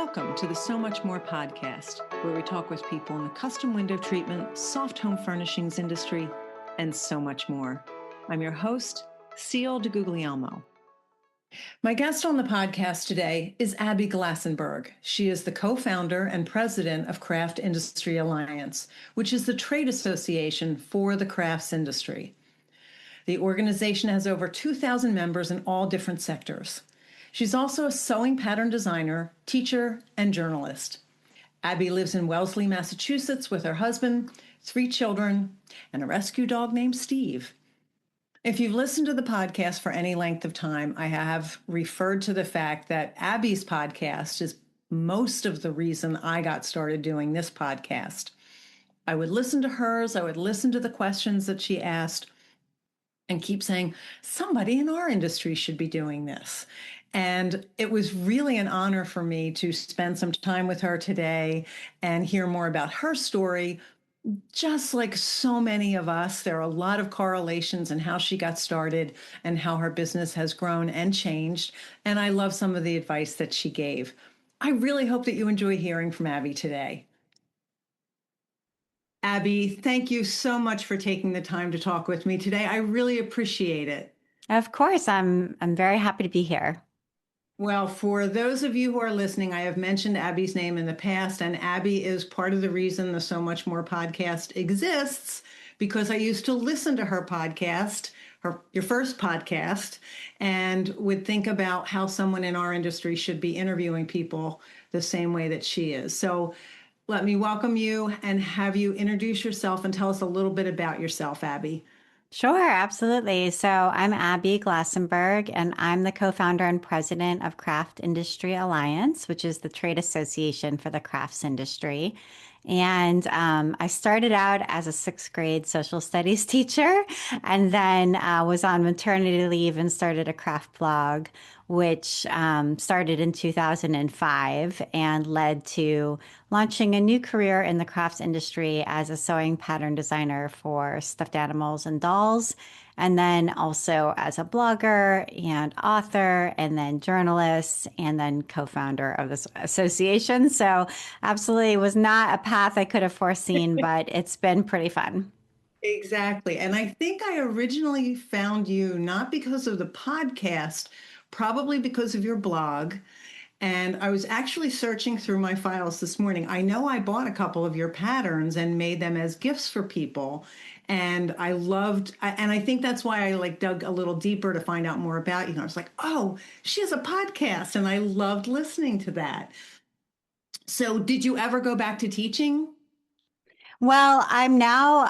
Welcome to the So Much More podcast, where we talk with people in the custom window treatment, soft home furnishings industry, and so much more. I'm your host, Ciel DeGuglielmo. My guest on the podcast today is Abby Glassenberg. She is the co-founder and president of Craft Industry Alliance, which is the trade association for the crafts industry. The organization has over 2,000 members in all different sectors. She's also a sewing pattern designer, teacher, and journalist. Abby lives in Wellesley, Massachusetts with her husband, 3 children, and a rescue dog named Steve. If you've listened to the podcast for any length of time, I have referred to the fact that Abby's podcast is most of the reason I got started doing this podcast. I would listen to hers, I would listen to the questions that she asked, and keep saying, somebody in our industry should be doing this. And it was really an honor for me to spend some time with her today and hear more about her story. Just like so many of us, there are a lot of correlations in how she got started and how her business has grown and changed. And I love some of the advice that she gave. I really hope that you enjoy hearing from Abby today. Abby, thank you so much for taking the time to talk with me today. I really appreciate it. Of course, I'm very happy to be here. Well, for those of you who are listening, I have mentioned Abby's name in the past, and Abby is part of the reason the So Much More podcast exists, because I used to listen to her podcast, your first podcast, and would think about how someone in our industry should be interviewing people the same way that she is. So let me welcome you and have you introduce yourself and tell us a little bit about yourself, Abby. Sure, absolutely. So I'm Abby Glassenberg, and I'm the co-founder and president of Craft Industry Alliance, which is the trade association for the crafts industry. And I started out as a 6th grade social studies teacher, and then was on maternity leave and started a craft blog, which started in 2005 and led to launching a new career in the crafts industry as a sewing pattern designer for stuffed animals and dolls. And then also as a blogger and author, and then journalist, and then co-founder of this association. So absolutely was not a path I could have foreseen, but it's been pretty fun. Exactly. And I think I originally found you not because of the podcast, probably because of your blog. And I was actually searching through my files this morning. I know I bought a couple of your patterns and made them as gifts for people. And and I think that's why I dug a little deeper to find out more about you. And I was like, oh, she has a podcast. And I loved listening to that. So did you ever go back to teaching? Well, I'm now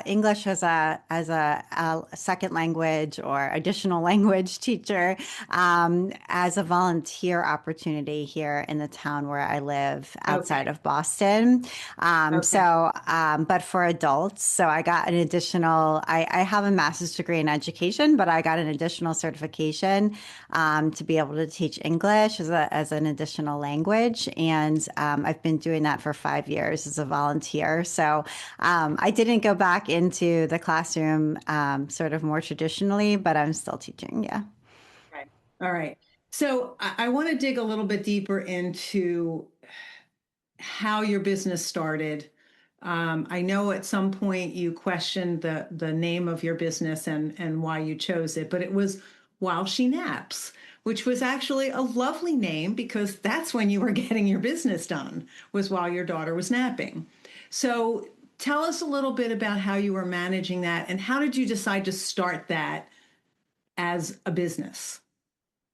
English as a second language or additional language teacher as a volunteer opportunity here in the town where I live outside of Boston. Okay. But for adults, so I got an additional. I have a master's degree in education, but I got an additional certification to be able to teach English as an additional language, and I've been doing that for 5 years as a volunteer. So I didn't go back into the classroom sort of more traditionally, but I'm still teaching. Yeah. Right. All right. So I want to dig a little bit deeper into how your business started. I know at some point you questioned the name of your business and why you chose it, but it was While She Naps, which was actually a lovely name because that's when you were getting your business done, was while your daughter was napping. So tell us a little bit about how you were managing that and how did you decide to start that as a business?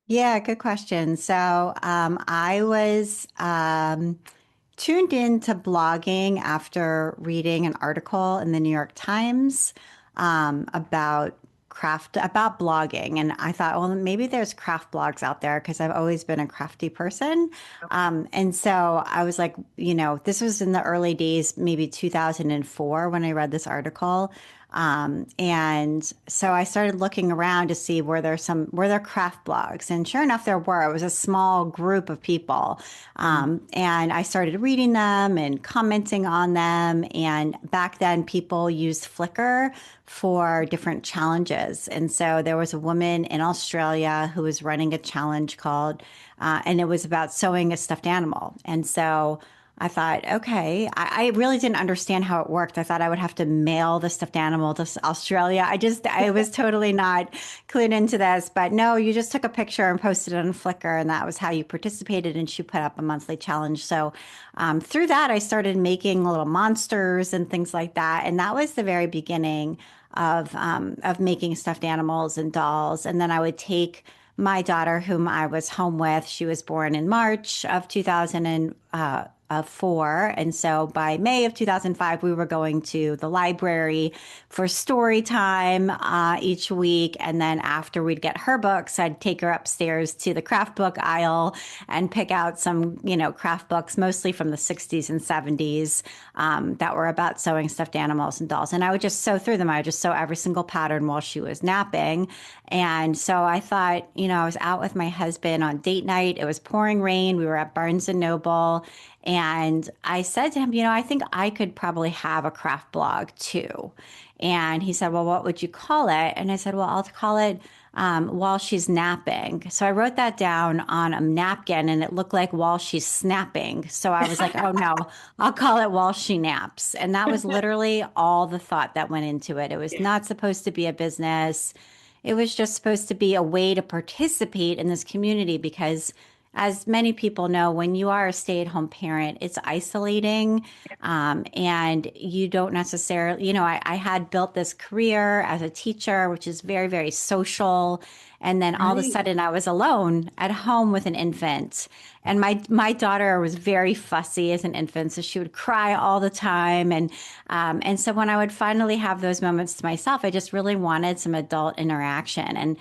Yeah, good question. So I was tuned into blogging after reading an article in the New York Times about blogging. And I thought, well, maybe there's craft blogs out there because I've always been a crafty person. And so I was like, this was in the early days, maybe 2004 when I read this article. And so I started looking around to see were there craft blogs, and sure enough, there were. It was a small group of people, and I started reading them and commenting on them. And back then, people used Flickr for different challenges, and so there was a woman in Australia who was running a challenge called, and it was about sewing a stuffed animal, and so. I thought, okay, I really didn't understand how it worked. I thought I would have to mail the stuffed animal to Australia. I was totally not clued into this. But no, you just took a picture and posted it on Flickr, and that was how you participated. And she put up a monthly challenge. So through that, I started making little monsters and things like that. And that was the very beginning of making stuffed animals and dolls. And then I would take my daughter, whom I was home with. She was born in March of 2004. And so by May of 2005, we were going to the library for story time each week. And then after we'd get her books, I'd take her upstairs to the craft book aisle and pick out some, craft books, mostly from the 60s and 70s, that were about sewing stuffed animals and dolls. And I would just sew through them. I would just sew every single pattern while she was napping. And so I thought, I was out with my husband on date night. It was pouring rain. We were at Barnes and Noble. And I said to him, I think I could probably have a craft blog too. And he said, well, what would you call it? And I said, well, I'll call it while she's napping. So I wrote that down on a napkin and it looked like while she's snapping. So I was like, oh no, I'll call it while she naps. And that was literally all the thought that went into it. It was not supposed to be a business. It was just supposed to be a way to participate in this community because as many people know, when you are a stay-at-home parent, it's isolating, and you don't necessarily, I had built this career as a teacher, which is very, very social, and then all of a Right. sudden I was alone at home with an infant, and my daughter was very fussy as an infant, so she would cry all the time, and so when I would finally have those moments to myself, I just really wanted some adult interaction, and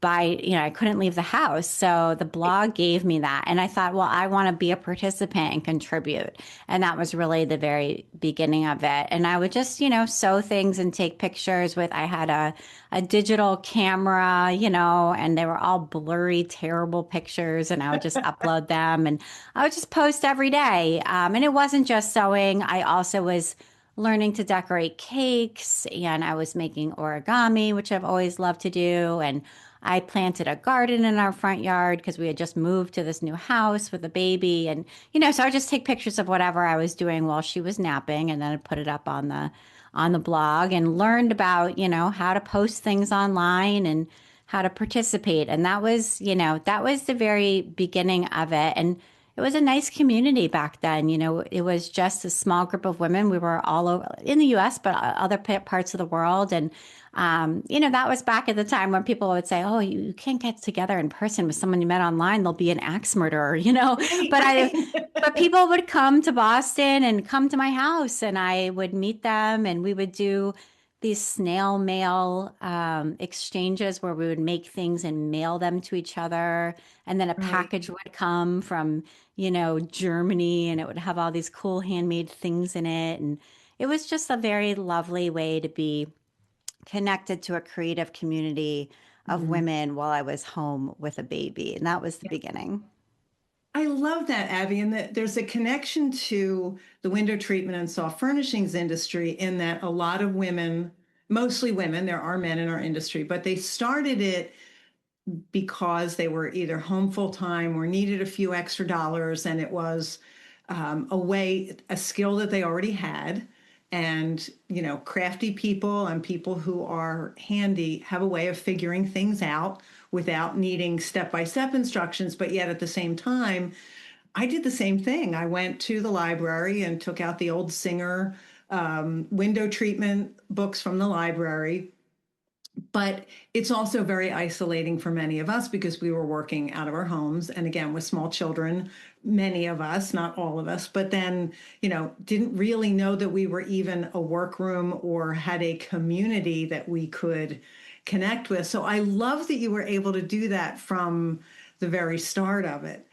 I couldn't leave the house. So the blog gave me that. And I thought, well, I want to be a participant and contribute. And that was really the very beginning of it. And I would just, sew things and take pictures I had a digital camera, and they were all blurry, terrible pictures. And I would just upload them and I would just post every day. And it wasn't just sewing. I also was learning to decorate cakes and I was making origami, which I've always loved to do. And I planted a garden in our front yard because we had just moved to this new house with a baby. And, so I would just take pictures of whatever I was doing while she was napping and then I'd put it up on the blog and learned about, how to post things online and how to participate. And that was the very beginning of it. And it was a nice community back then. It was just a small group of women. We were all over in the US, but other parts of the world. And, that was back at the time when people would say, oh, you can't get together in person with someone you met online. There'll be an axe murderer, Right, but but right. people would come to Boston and come to my house and I would meet them and we would do these snail mail exchanges where we would make things and mail them to each other. And then a Right. package would come from, Germany and it would have all these cool handmade things in it. And it was just a very lovely way to be connected to a creative community of Mhm. women while I was home with a baby. And that was the beginning. I love that, Abby, and that there's a connection to the window treatment and soft furnishings industry in that a lot of women, mostly women, there are men in our industry, but they started it because they were either home full time or needed a few extra dollars, and it was a skill that they already had. And, crafty people and people who are handy have a way of figuring things out without needing step by step instructions. But yet at the same time, I did the same thing. I went to the library and took out the old Singer window treatment books from the library, but it's also very isolating for many of us because we were working out of our homes. And again, with small children, many of us, not all of us, but then, didn't really know that we were even a workroom or had a community that we could connect with. So I love that you were able to do that from the very start of it.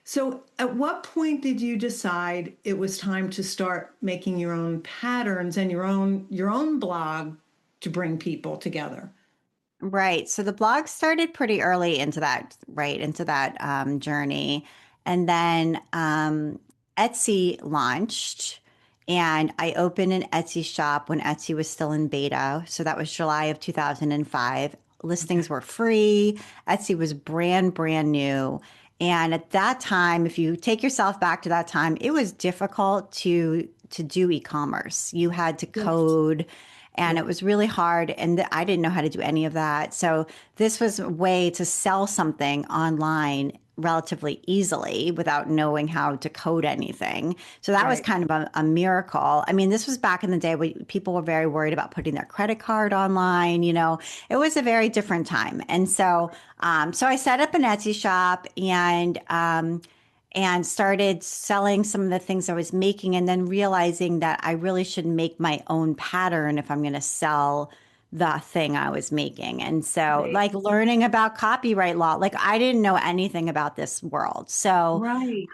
So, at what point did you decide it was time to start making your own patterns and your own blog to bring people together. Right. So the blog started pretty early into that, right, into that journey. And then Etsy launched, and I opened an Etsy shop when Etsy was still in beta. So that was July of 2005. Okay. Listings were free. Etsy was brand new. And at that time, if you take yourself back to that time, it was difficult to do e-commerce. You had to Yes. code, and Yeah. it was really hard, and I didn't know how to do any of that. So this was a way to sell something online relatively easily without knowing how to code anything. So that was Right. kind of a miracle. I mean, this was back in the day when people were very worried about putting their credit card online. It was a very different time. And so I set up an Etsy shop, and started selling some of the things I was making, and then realizing that I really should make my own pattern if I'm going to sell the thing I was making. And so, Right. like, learning about copyright law, like, I didn't know anything about this world. Right.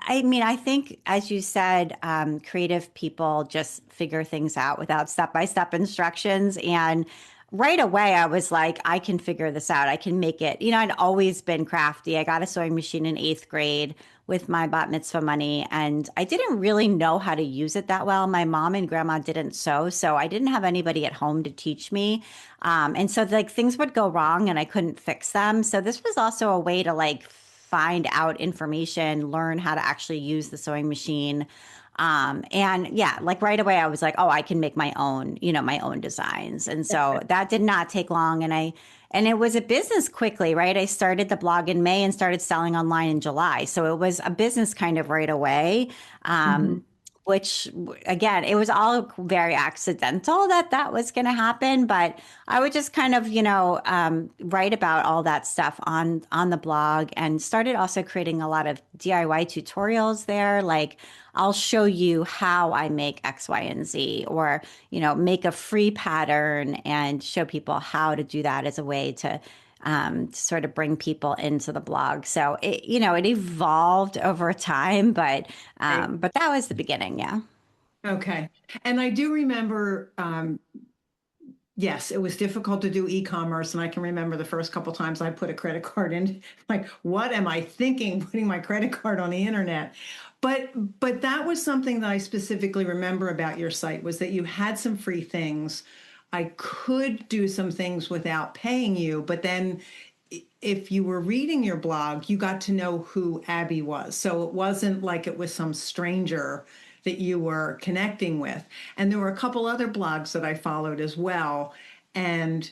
I mean, I think, as you said, creative people just figure things out without step-by-step instructions. And right away, I was like, I can figure this out. I can make it. I'd always been crafty. I got a sewing machine in eighth grade with my bat mitzvah money, and I didn't really know how to use it that well. My mom and grandma didn't sew, so I didn't have anybody at home to teach me. And so, like, things would go wrong and I couldn't fix them. So this was also a way to, like, find out information, learn how to actually use the sewing machine. And yeah, like right away, I was like, oh, I can make my own designs. And so that did not take long. And it was a business quickly, right? I started the blog in May and started selling online in July. So it was a business kind of right away. Mhm. Which again, it was all very accidental that that was going to happen. But I would just kind of, write about all that stuff on the blog, and started also creating a lot of DIY tutorials there. Like, I'll show you how I make X, Y, and Z, or, make a free pattern and show people how to do that as a way to sort of bring people into the blog. So it evolved over time, Right. but that was the beginning. Yeah. Okay. And I do remember, yes, it was difficult to do e-commerce. And I can remember the first couple times I put a credit card in, like, what am I thinking putting my credit card on the internet? But that was something that I specifically remember about your site, was that you had some free things. I could do some things without paying you, but then if you were reading your blog, you got to know who Abby was. So it wasn't like it was some stranger that you were connecting with. And there were a couple other blogs that I followed as well. And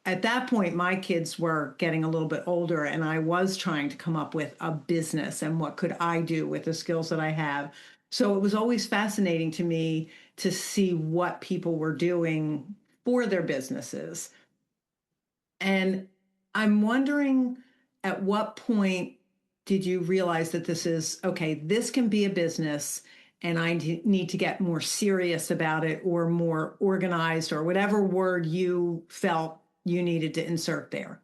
at that point, my kids were getting a little bit older, and I was trying to come up with a business and what could I do with the skills that I have. So it was always fascinating to me to see what people were doing for their businesses. And I'm wondering, at what point did you realize that this is okay, this can be a business, and I need to get more serious about it, or more organized, or whatever word you felt you needed to insert there?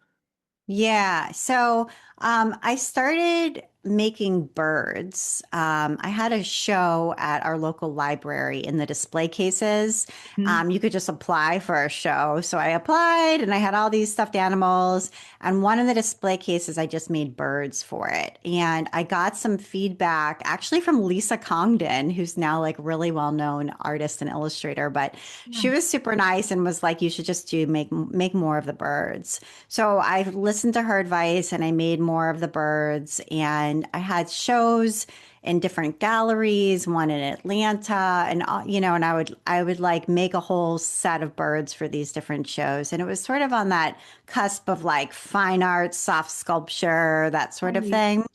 Yeah. So I started making birds. I had a show at our local library in the display cases. Hmm. You could just apply for a show. So I applied, and I had all these stuffed animals. And one of the display cases, I just made birds for it. And I got some feedback actually from Lisa Congdon, who's now like really well known artist and illustrator. But she was super nice and was like, you should just make more of the birds. So I listened to her advice, and I made more of the birds, and I had shows in different galleries, one in Atlanta, and and I would like make a whole set of birds for these different shows. And it was sort of on that cusp of like fine art, soft sculpture, that sort of Right. thing.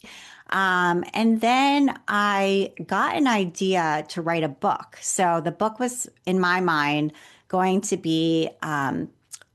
And then I got an idea to write a book. So the book was, in my mind, going to be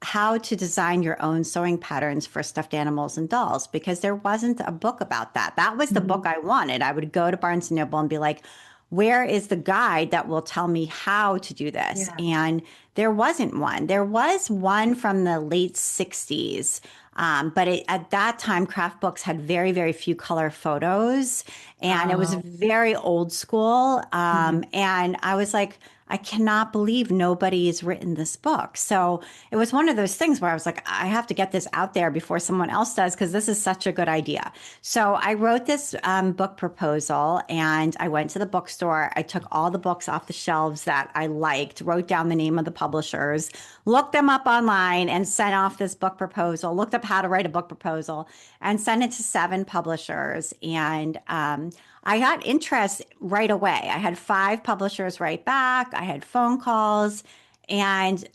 how to design your own sewing patterns for stuffed animals and dolls, because there wasn't a book about that. That was the book Mhm. I wanted. I would go to Barnes and Noble and be like, where is the guide that will tell me how to do this? Yeah. And there wasn't one. There was one from the late 60s. At that time, craft books had very, very few color photos, and it was Uh, very old school. mhm. And I was like, I cannot believe nobody's written this book. So it was one of those things where I was like, I have to get this out there before someone else does because this is such a good idea. So I wrote this book proposal and I went to the bookstore. I took all the books off the shelves that I liked, wrote down the name of the publishers, looked them up online, and sent off this book proposal, looked up how to write a book proposal, and sent it to 7 publishers. And I got interest right away. I had 5 publishers write back. I had phone calls. And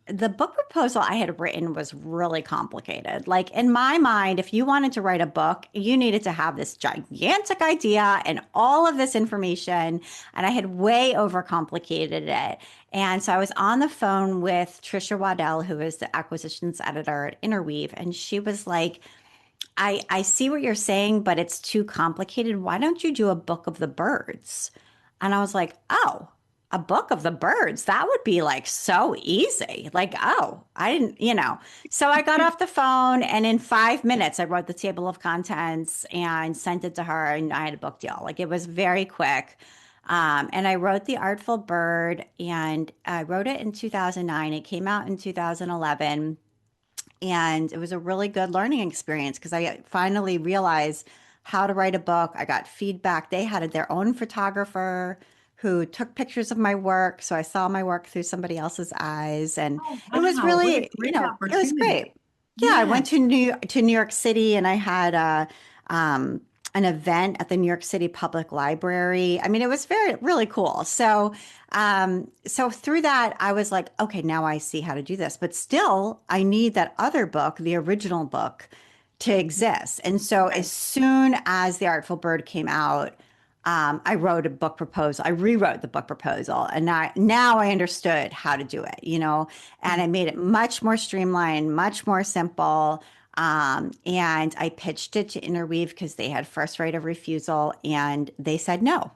the book proposal I had written was really complicated. Like in my mind, if you wanted to write a book, you needed to have this gigantic idea and all of this information. And I had way overcomplicated it. And so I was on the phone with Trisha Waddell, who is the acquisitions editor at Interweave. And she was like, I see what you're saying, but it's too complicated. Why don't you do a book of the birds? And I was like, oh, a book of the birds. That would be like so easy. Like, oh, I didn't, you know. So I got off the phone and in 5 minutes, I wrote the table of contents and sent it to her and I had a book deal. Like it was very quick. And I wrote The Artful Bird and I wrote it in 2009. It came out in 2011. And it was a really good learning experience because I finally realized how to write a book. I got feedback. They had their own photographer who took pictures of my work. So I saw my work through somebody else's eyes. And Oh, it was wow. What a really, great it was great. opportunity. Yeah, I Yeah. went to New York City and I had um, an event at the New York City Public Library. I mean, it was very really cool. So through that, I was like, okay, now I see how to do this. But still, I need that other book, the original book, to exist. And so as Right. soon as The Artful Bird came out, I wrote a book proposal. I rewrote the book proposal, and now I understood how to do it, and I made it much more streamlined, much more simple. And I pitched it to Interweave because they had first right of refusal, and they said no.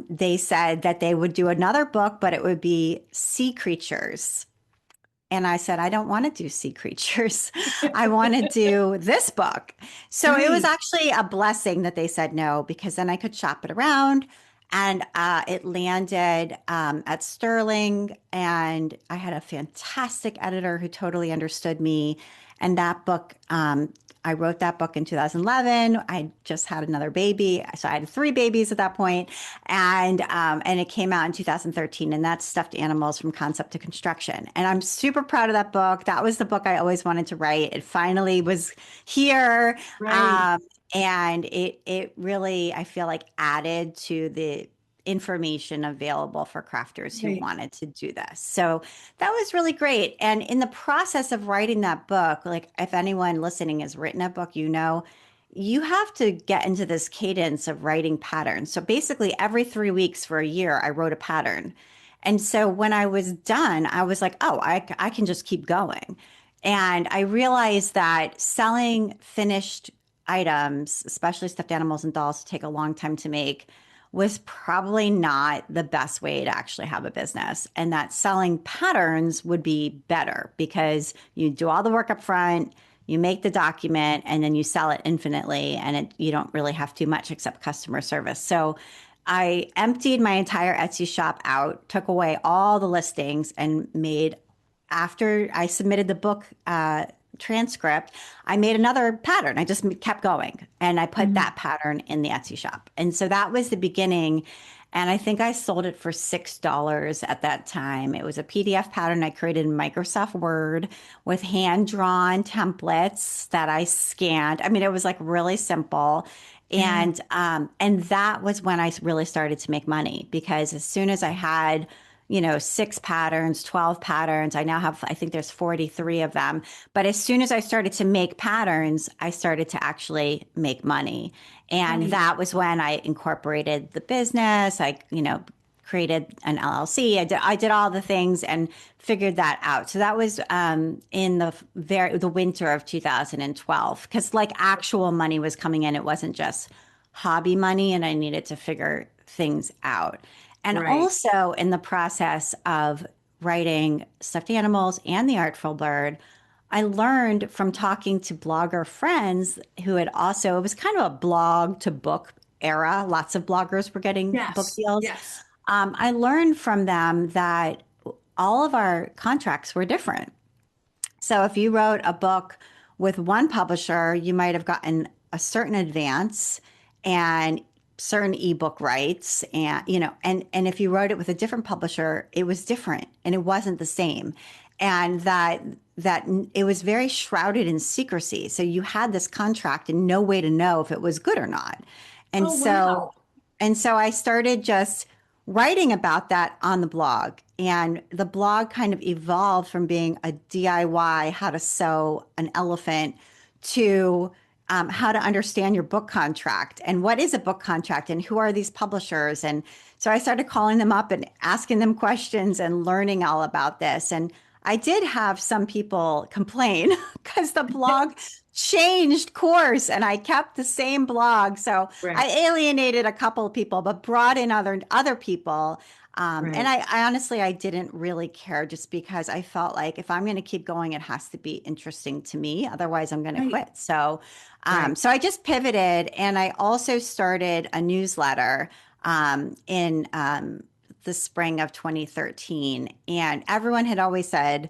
They said that they would do another book, but it would be sea creatures. And I said, I don't want to do sea creatures. I want to do this book. So it was Right. actually a blessing that they said no, because then I could shop it around. And it landed at Sterling. And I had a fantastic editor who totally understood me. And that book, I wrote that book in 2011. I just had another baby. So I had 3 babies at that point. And it came out in 2013. And that's Stuffed Animals from Concept to Construction. And I'm super proud of that book. That was the book I always wanted to write. It finally was here. Right. Um, and it really, I feel like, added to the information available for crafters who Right. wanted to do this. So that was really great. And in the process of writing that book, like if anyone listening has written a book, you have to get into this cadence of writing patterns. So basically every 3 weeks for a year, I wrote a pattern. And so when I was done, I was like, oh, I can just keep going. And I realized that selling finished items, especially stuffed animals and dolls, take a long time to make, was probably not the best way to actually have a business. And that selling patterns would be better because you do all the work up front, you make the document, and then you sell it infinitely. And you don't really have too much except customer service. So I emptied my entire Etsy shop out, took away all the listings, and made, after I submitted the book transcript, I made another pattern. I just kept going and I put Mhm. that pattern in the Etsy shop. And so that was the beginning. And I think I sold it for $6 at that time. It was a PDF pattern I created in Microsoft Word with hand drawn templates that I scanned. I mean, it was like really simple. Yeah. And that was when I really started to make money because as soon as I had 6 patterns, 12 patterns. I now have, I think there's 43 of them. But as soon as I started to make patterns, I started to actually make money. And Right. that was when I incorporated the business. Created an LLC. I did all the things and figured that out. So that was in the winter of 2012 because like actual money was coming in. It wasn't just hobby money, and I needed to figure things out. And Right. also in the process of writing Stuffed Animals and The Artful Bird, I learned from talking to blogger friends who had it was kind of a blog to book era. Lots of bloggers were getting book Yes. deals. Yes. I learned from them that all of our contracts were different. So if you wrote a book with one publisher, you might have gotten a certain advance and certain ebook rights, and and if you wrote it with a different publisher, it was different and it wasn't the same. And that it was very shrouded in secrecy. So you had this contract and no way to know if it was good or not. And Oh, so wow. and so I started just writing about that on the blog. And the blog kind of evolved from being a DIY, how to sew an elephant, to how to understand your book contract and what is a book contract and who are these publishers. And so I started calling them up and asking them questions and learning all about this. And I did have some people complain because the blog changed course and I kept the same blog. So I Right, alienated a couple of people, but brought in other people. And right, I honestly, I didn't really care just because I felt like if I'm going to keep going, it has to be interesting to me. Otherwise, I'm going to right, quit. So, right. so I just pivoted, and I also started a newsletter in the spring of 2013. And everyone had always said,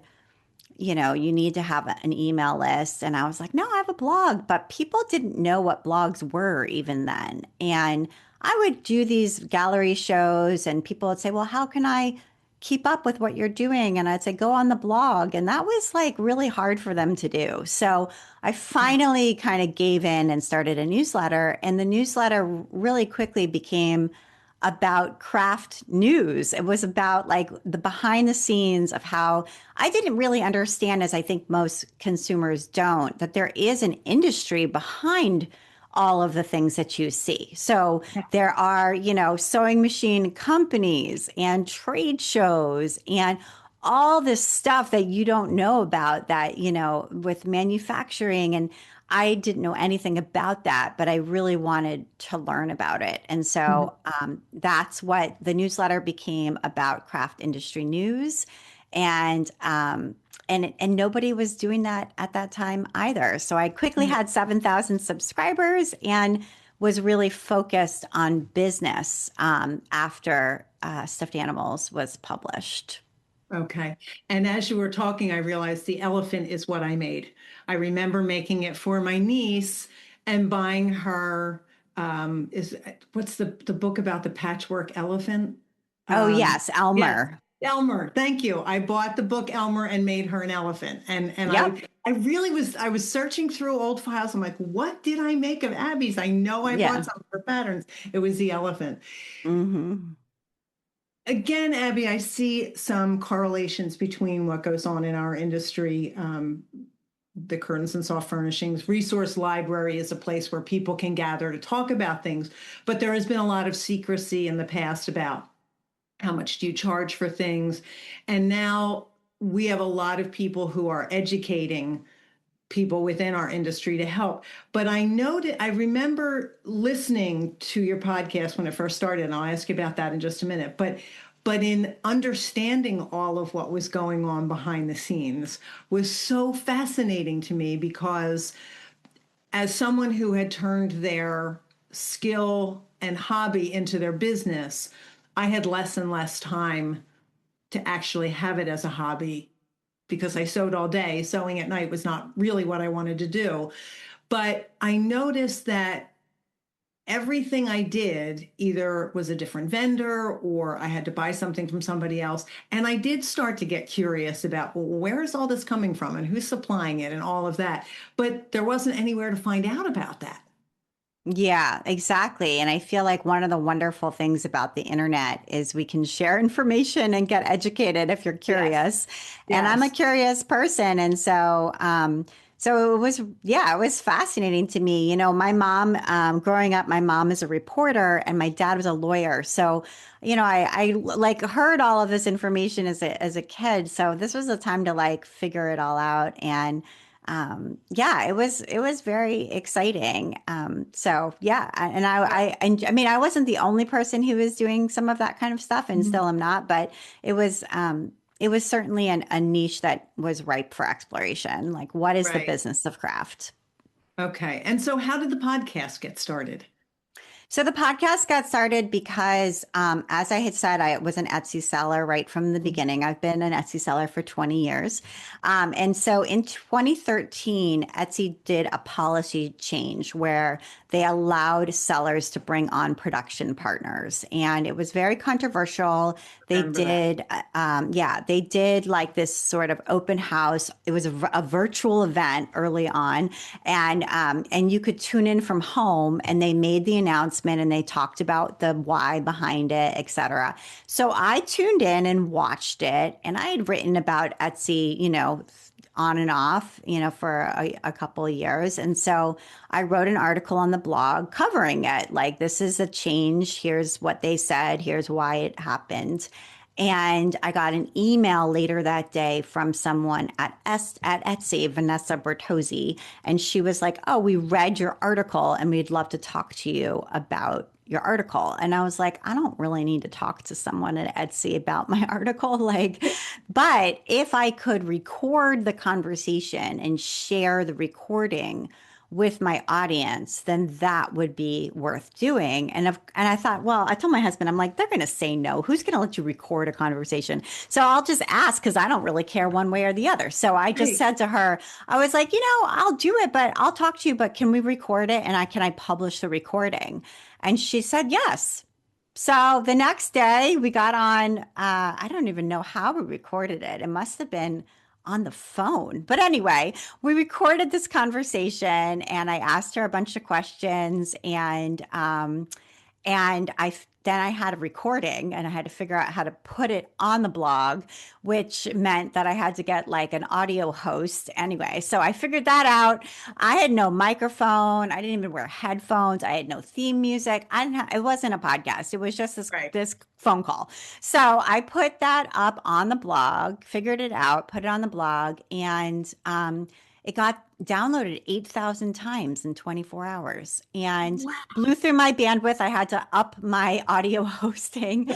you need to have an email list. And I was like, no, I have a blog. But people didn't know what blogs were even then. And I would do these gallery shows, and people would say, well, how can I keep up with what you're doing? And I'd say, go on the blog. And that was like really hard for them to do. So I finally kind of gave in and started a newsletter. And the newsletter really quickly became about craft news. It was about like the behind the scenes of how I didn't really understand, as I think most consumers don't, that there is an industry behind all of the things that you see. So there are, sewing machine companies and trade shows and all this stuff that you don't know about that, with manufacturing. And I didn't know anything about that, but I really wanted to learn about it. And Mhm. so that's what the newsletter became about, craft industry news. And and nobody was doing that at that time either. So I quickly Right. had 7,000 subscribers and was really focused on business after Stuffed Animals was published. Okay. And as you were talking, I realized the elephant is what I made. I remember making it for my niece and buying her is what's the book about the patchwork elephant? Oh, Um, yes, yes, Elmer. Elmer. Thank you. I bought the book Elmer and made her an elephant. And Yep. I really was searching through old files. I'm like, what did I make of Abby's? I know I bought Yeah. some of her patterns. It was the elephant. Hmm. Again, Abby, I see some correlations between what goes on in our industry. The curtains and soft furnishings resource library is a place where people can gather to talk about things, but there has been a lot of secrecy in the past about how much do you charge for things. And now we have a lot of people who are educating people within our industry to help. But I remember listening to your podcast when it first started, and I'll ask you about that in just a minute. But in understanding all of what was going on behind the scenes was so fascinating to me because as someone who had turned their skill and hobby into their business, I had less and less time to actually have it as a hobby because I sewed all day. Sewing at night was not really what I wanted to do. But I noticed that everything I did either was a different vendor or I had to buy something from somebody else. And I did start to get curious about, well, where is all this coming from and who's supplying it and all of that. But there wasn't anywhere to find out about that. Yeah, exactly. And I feel like one of the wonderful things about the internet is we can share information and get educated if you're Yes. curious. And I'm a Yes. curious person. And so, so it was, yeah, it was fascinating to me. My mom, growing up, my mom is a reporter and my dad was a lawyer. So, I like heard all of this information as a kid. So this was a time to like figure it all out. And yeah, it was very exciting. So yeah, and Yeah. I mean, I wasn't the only person who was doing some of that kind of stuff, and Mhm. still am not, but it was certainly a niche that was ripe for exploration. Like, what is the Right. business of craft? Okay. And so how did the podcast get started? So the podcast got started because, as I had said, I was an Etsy seller right from the beginning. I've been an Etsy seller for 20 years. And so in 2013, Etsy did a policy change where they allowed sellers to bring on production partners. And it was very controversial. They Remember that. did, yeah, they did like this sort of open house. It was a virtual event early on, and you could tune in from home, and they made the announcement and they talked about the why behind it, etc. So I tuned in and watched it, and I had written about Etsy, on and off, for a couple of years. And so I wrote an article on the blog covering it. Like, this is a change. Here's what they said. Here's why it happened. And I got an email later that day from someone at Etsy, Vanessa Bertozzi, and she was like, "Oh, we read your article and we'd love to talk to you about your article." And I was like, "I don't really need to talk to someone at Etsy about my article." But if I could record the conversation and share the recording with my audience, then that would be worth doing. And I thought, well, I told my husband, I'm like, they're going to say no. Who's going to let you record a conversation? So I'll just ask, because I don't really care one way or the other. So I just Great. said to her, I was like, I'll do it, but I'll talk to you. But can we record it? And can I publish the recording? And she said yes. So the next day we got on, I don't even know how we recorded it. It must have been on the phone. But anyway, we recorded this conversation and I asked her a bunch of questions, and then I had a recording and I had to figure out how to put it on the blog, which meant that I had to get like an audio host anyway. So I figured that out. I had no microphone. I didn't even wear headphones. I had no theme music. It wasn't a podcast. It was just this Right. this phone call. So I put that up on the blog, figured it out, put it on the blog, and it got downloaded 8,000 times in 24 hours and Wow. blew through my bandwidth. I had to up my audio hosting.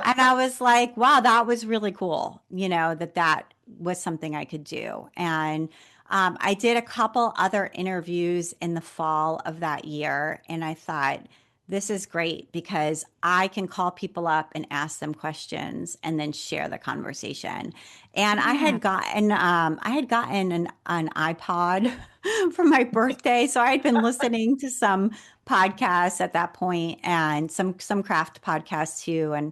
And I was like, wow, that was really cool, that was something I could do. And I did a couple other interviews in the fall of that year. And I thought, this is great because I can call people up and ask them questions and then share the conversation. And Yeah. I had gotten an iPod for my birthday, so I had been listening to some podcasts at that point and some craft podcasts too. And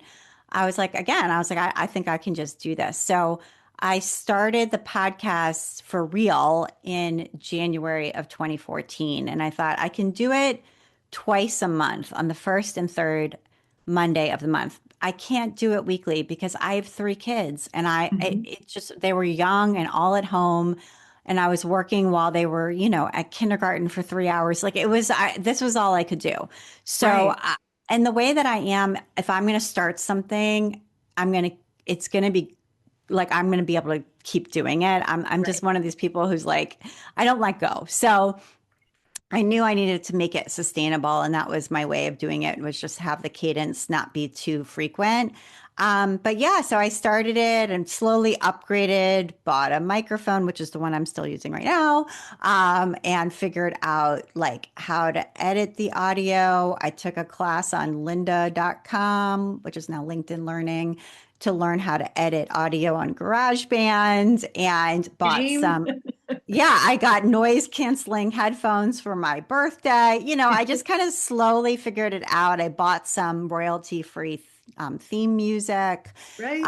I was like, I think I can just do this. So I started the podcast for real in January of 2014, and I thought I can do it twice a month on the first and third Monday of the month. I can't do it weekly because I have three kids, and Mhm. it just, they were young and all at home. And I was working while they were, at kindergarten for 3 hours. Like, this was all I could do. So, Right. and the way that I am, if I'm going to start something, it's going to be like, I'm going to be able to keep doing it. I'm just Right. one of these people who's like, I don't let go. So, I knew I needed to make it sustainable, and that was my way of doing it, was just have the cadence not be too frequent. But yeah, so I started it and slowly upgraded, bought a microphone, which is the one I'm still using right now, and figured out like how to edit the audio. I took a class on lynda.com, which is now LinkedIn Learning, to learn how to edit audio on GarageBand, and bought Shame. some, yeah, I got noise canceling headphones for my birthday. I just kind of slowly figured it out. I bought some royalty free theme music, Right.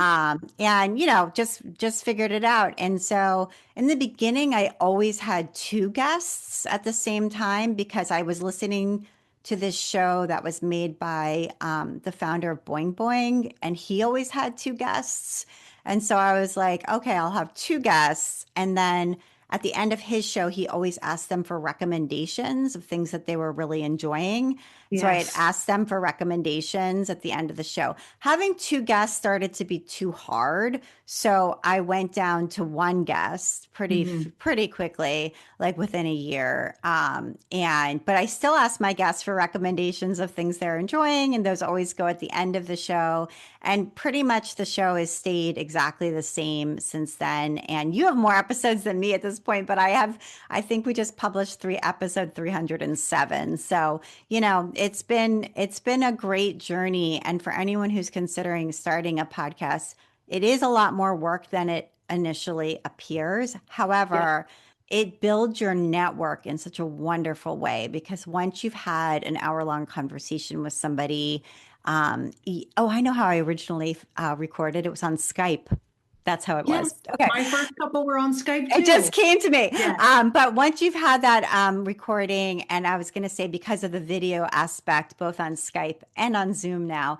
and just figured it out. And so in the beginning, I always had two guests at the same time because I was listening to this show that was made by the founder of Boing Boing, and he always had two guests. And so I was like, okay, I'll have two guests, and then at the end of his show, he always asked them for recommendations of things that they were really enjoying. So I had Yes. asked them for recommendations at the end of the show. Having two guests started to be too hard, so I went down to one guest Mhm. pretty quickly, like within a year. But I still ask my guests for recommendations of things they're enjoying, and those always go at the end of the show. And pretty much the show has stayed exactly the same since then. And you have more episodes than me at this point, but I think we just published episode 307. So, it's been a great journey. And for anyone who's considering starting a podcast, it is a lot more work than it initially appears. Yeah. However, it builds your network in such a wonderful way because once you've had an hour-long conversation with somebody, oh, I know how I originally recorded. It was on Skype. That's how it Yes. was. Okay. My first couple were on Skype It too. just came to me. Yeah. But once you've had that recording, and I was going to say because of the video aspect, both on Skype and on Zoom now,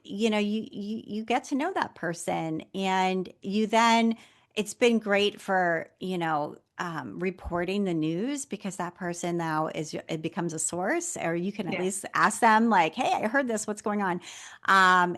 you get to know that person, and you then it's been great for reporting the news because that person now it becomes a source, or you can at Yeah. least ask them like, "Hey, I heard this. What's going on?"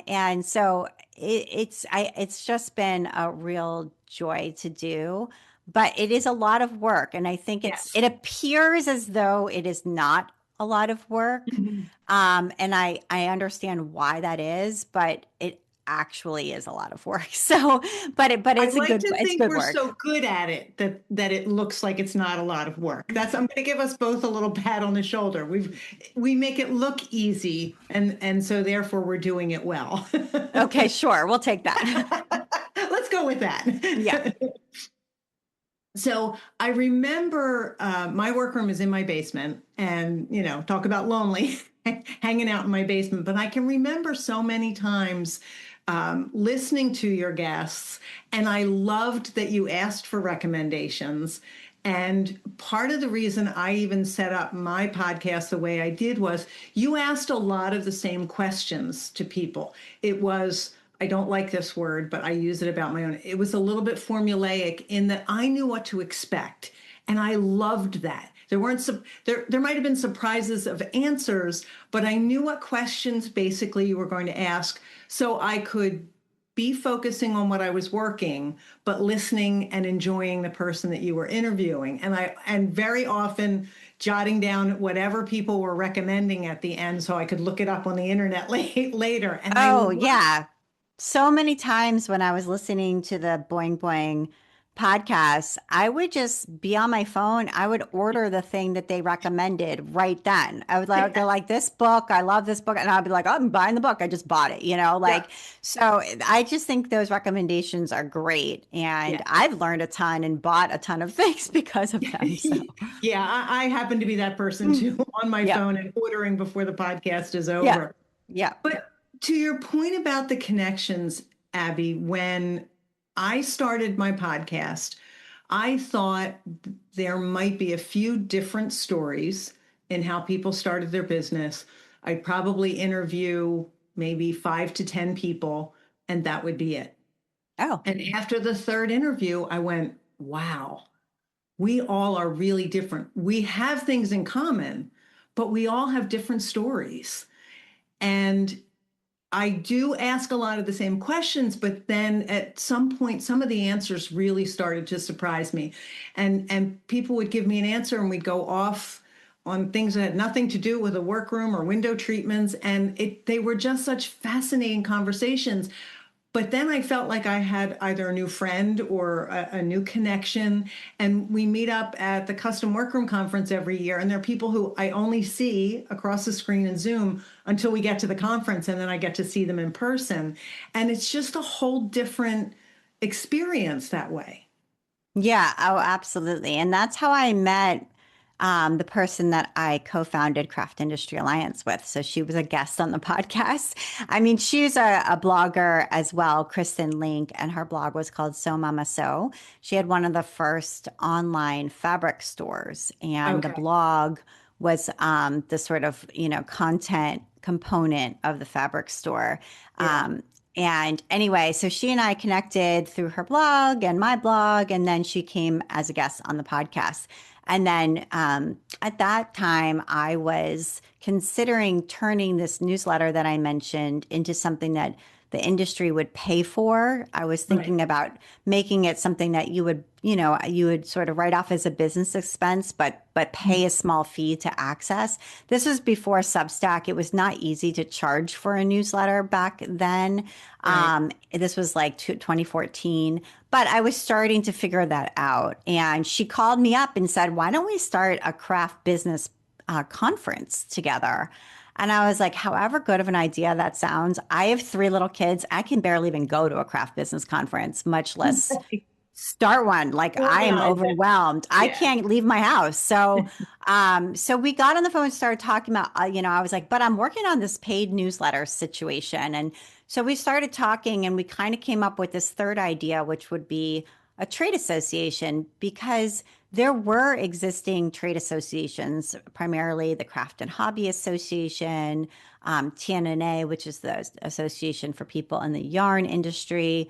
And so it's just been a real joy to do, but it is a lot of work, and I think Yes. it appears as though it is not a lot of work. Mhm. And I understand why that is, but it actually is a lot of work. So, but I it's like to it's think good we're work. so good at it that it looks like it's not a lot of work. I'm going to give us both a little pat on the shoulder. We make it look easy, and so therefore we're doing it well. Okay, sure, we'll take that. Let's go with Yeah. that. So I remember my workroom is in my basement, and talk about lonely, hanging out in my basement. But I can remember so many times listening to your guests, and I loved that you asked for recommendations. And part of the reason I even set up my podcast the way I did was you asked a lot of the same questions to people. It was, I don't like this word, but I use it about my own. It was a little bit formulaic in that I knew what to expect. And I loved that. There weren't there might have been surprises of answers, but I knew what questions basically you were going to ask. So I could be focusing on what I was working, but listening and enjoying the person that you were interviewing. And very often jotting down whatever people were recommending at the end so I could look it up on the internet later. And I Oh, love, yeah. So many times when I was listening to the Boing Boing podcast, I would just be on my phone. I would order the thing that they recommended right then. I would like, they're like, this book, I love this book. And I'd be like, oh, I'm buying the book. I just bought it, yeah, so I just think those recommendations are great. And yeah. I've learned a ton and bought a ton of things because of them. So, Yeah, I happen to be that person too on my yep. phone and ordering before the podcast is Yeah. over. Yeah. But to your point about the connections, Abby, when I started my podcast, I thought there might be a few different stories in how people started their business. I'd probably interview maybe 5 to 10 people, and that would be it. Oh, And after the third interview, I went, wow, we all are really different. We have things in common, but we all have different stories. And I do ask a lot of the same questions, but then at some point, some of the answers really started to surprise me. And people would give me an answer and we'd go off on things that had nothing to do with a workroom or window treatments. And they were just such fascinating conversations. But then I felt like I had either a new friend or a new connection. And we meet up at the Custom Workroom Conference every year. And there are people who I only see across the screen in Zoom until we get to the conference. And then I get to see them in person. And it's just a whole different experience that way. yeah. Oh, absolutely. And that's how I met the person that I co-founded Craft Industry Alliance with. So she was a guest on the podcast. I mean, she's a blogger as well, Kristen Link, and her blog was called So Mama So. She had one of the first online fabric stores, and the Okay. blog was the sort of, content component of the fabric store. Yeah. And anyway, so she and I connected through her blog and my blog, and then she came as a guest on the podcast. And then at that time, I was considering turning this newsletter that I mentioned into something that the industry would pay for. I was Right. thinking about making it something that you would sort of write off as a business expense, but pay a small fee to access. This was before Substack. It was not easy to charge for a newsletter back then. Right. This was like 2014, but I was starting to figure that out. And she called me up and said, "Why don't we start a craft business conference together?" And I was like, however good of an idea that sounds, I have three little kids. I can barely even go to a craft business conference, much less start one. Like I am Organize it. overwhelmed. I Yeah. can't leave my house. So we got on the phone and started talking about, I was like, but I'm working on this paid newsletter situation. And so we started talking and we kind of came up with this third idea, which would be a trade association, because there were existing trade associations, primarily the Craft and Hobby Association, TNNA, which is the Association for People in the Yarn Industry.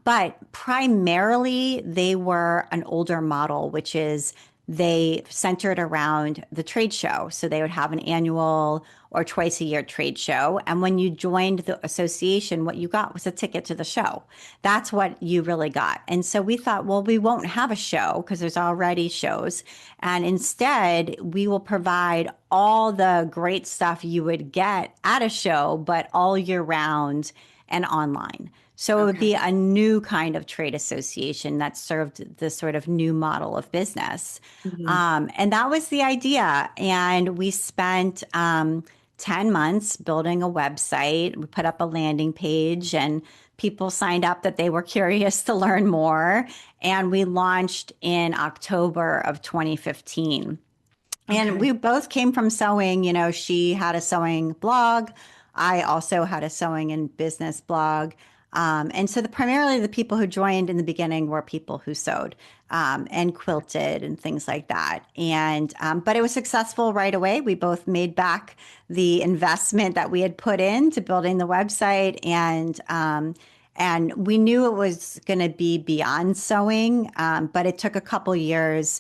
But primarily, they were an older model, which is they centered around the trade show. So they would have an annual or twice a year trade show. And when you joined the association, what you got was a ticket to the show. That's what you really got. And so we thought, well, we won't have a show because there's already shows. And instead, we will provide all the great stuff you would get at a show, but all year round and online. So it would Okay. be a new kind of trade association that served this sort of new model of business. Mhm. And that was the idea. And we spent 10 months building a website. We put up a landing page and people signed up that they were curious to learn more. And we launched in October of 2015. And Okay. we both came from sewing. She had a sewing blog. I also had a sewing and business blog. And so primarily the people who joined in the beginning were people who sewed and quilted and things like that. And but it was successful right away. We both made back the investment that we had put into building the website, and we knew it was going to be beyond sewing, but it took a couple years.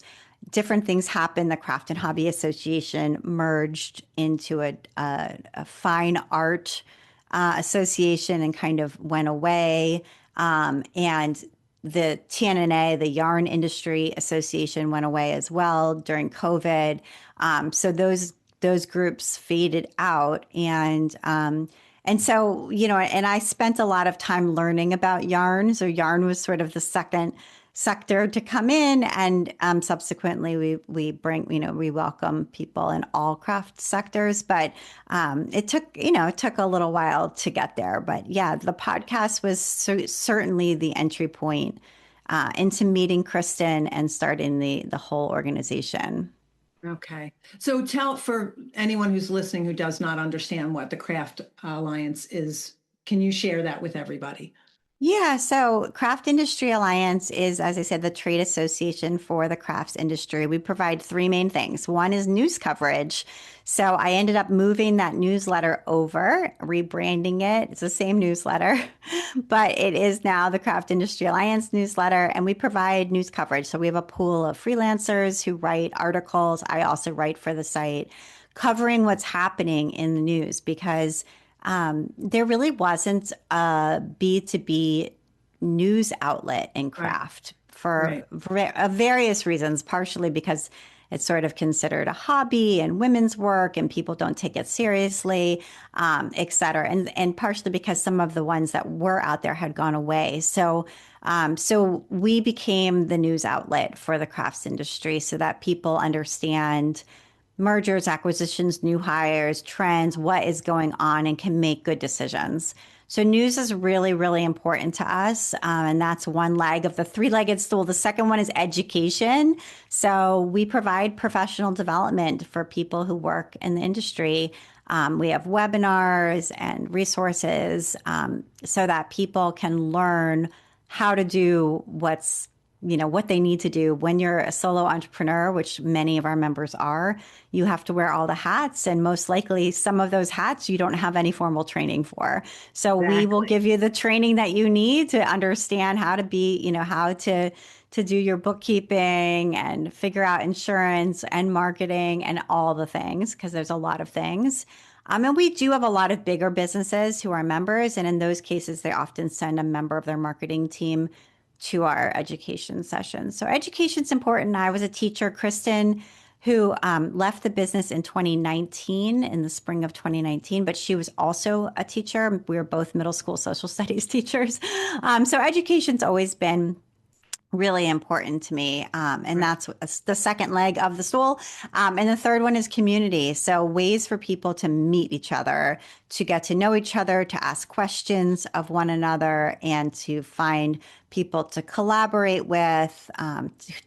Different things happened. The Craft and Hobby Association merged into a fine art association and kind of went away. And the TNNA, the Yarn Industry Association, went away as well during COVID. So those groups faded out, and so, and I spent a lot of time learning about yarn. So yarn was sort of the second sector to come in, and subsequently we welcome people in all craft sectors. But it took a little while to get there. But yeah, the podcast was certainly the entry point into meeting Kristen and starting the whole organization. Okay. So tell for anyone who's listening who does not understand what the Craft Alliance is, can you share that with everybody? Yeah, so Craft Industry Alliance is, as I said, the trade association for the crafts industry. We provide three main things. One is news coverage. So I ended up moving that newsletter over, rebranding it. It's the same newsletter, but it is now the Craft Industry Alliance newsletter, and we provide news coverage. So we have a pool of freelancers who write articles. I also write for the site, covering what's happening in the news, because there really wasn't a B2B news outlet in Right. craft for Right. various reasons, partially because it's sort of considered a hobby and women's work and people don't take it seriously, et cetera. And partially because some of the ones that were out there had gone away. So we became the news outlet for the crafts industry so that people understand mergers, acquisitions, new hires, trends, what is going on, and can make good decisions. So news is really, really important to us. And that's one leg of the three-legged stool. The second one is education. So we provide professional development for people who work in the industry. We have webinars and resources so that people can learn how to do what they need to do. When you're a solo entrepreneur, which many of our members are, you have to wear all the hats, and most likely some of those hats you don't have any formal training for. So we will Exactly. give you the training that you need to understand how to how to do your bookkeeping and figure out insurance and marketing and all the things, because there's a lot of things. And we do have a lot of bigger businesses who are members. And in those cases, they often send a member of their marketing team to our education sessions. So education's important. I was a teacher, Kristen, who left the business in 2019, in the spring of 2019, but she was also a teacher. We were both middle school social studies teachers. So education's always been really important to me. And Right. that's the second leg of the stool. And the third one is community. So ways for people to meet each other, to get to know each other, to ask questions of one another, and to find people to collaborate with,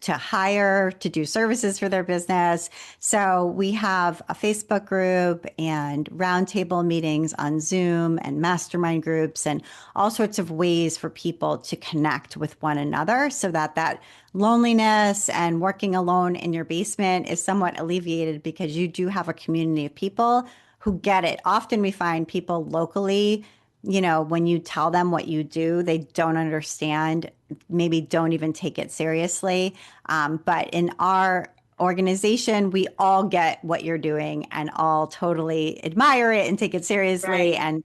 to hire, to do services for their business. So we have a Facebook group and roundtable meetings on Zoom and mastermind groups and all sorts of ways for people to connect with one another so that that loneliness and working alone in your basement is somewhat alleviated because you do have a community of people who get it. Often we find people locally, when you tell them what you do, they don't understand, maybe don't even take it seriously. But in our organization, we all get what you're doing and all totally admire it and take it seriously Right. and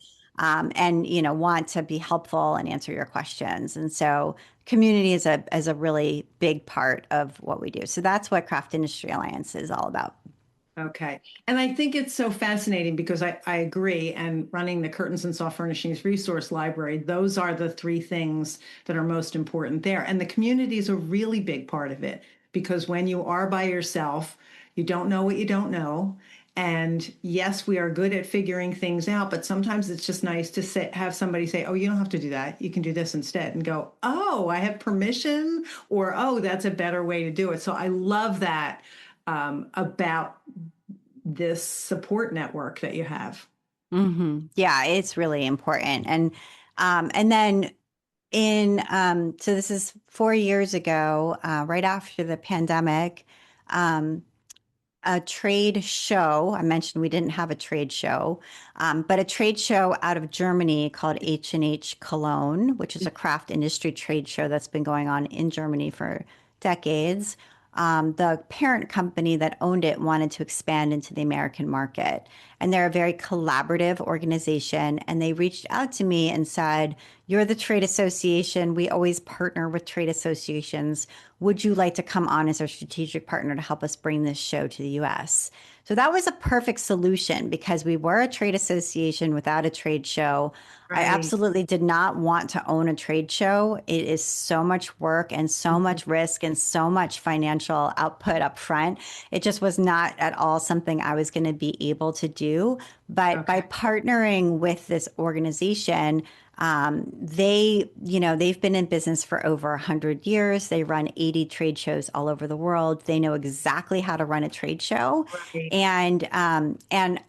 want to be helpful and answer your questions. And so community is a really big part of what we do. So that's what Craft Industry Alliance is all about. Okay. And I think it's so fascinating because I agree. And running the Curtains and Soft Furnishings Resource Library, those are the three things that are most important there. And the community is a really big part of it because when you are by yourself, you don't know what you don't know. And yes, we are good at figuring things out, but sometimes it's just nice to have somebody say, "Oh, you don't have to do that. You can do this instead," and go, "Oh, I have permission," or "Oh, that's a better way to do it." So I love that about this support network that you have. Yeah, it's really important. And then so this is 4 years ago, right after the pandemic. A trade show. I mentioned we didn't have a trade show, but a trade show out of Germany called H&H Cologne, which is a craft industry trade show that's been going on in Germany for decades. The parent company that owned it wanted to expand into the American market. And they're a very collaborative organization. And they reached out to me and said, "You're the trade association. We always partner with trade associations. Would you like to come on as our strategic partner to help us bring this show to the US?" So that was a perfect solution because we were a trade association without a trade show. I Right. absolutely did not want to own a trade show. It is so much work and so much risk and so much financial output up front. It just was not at all something I was going to be able to do. But by Okay. partnering with this organization, they've been in business for over 100 years. They run 80 trade shows all over the world. They know exactly how to run a trade show. Right. And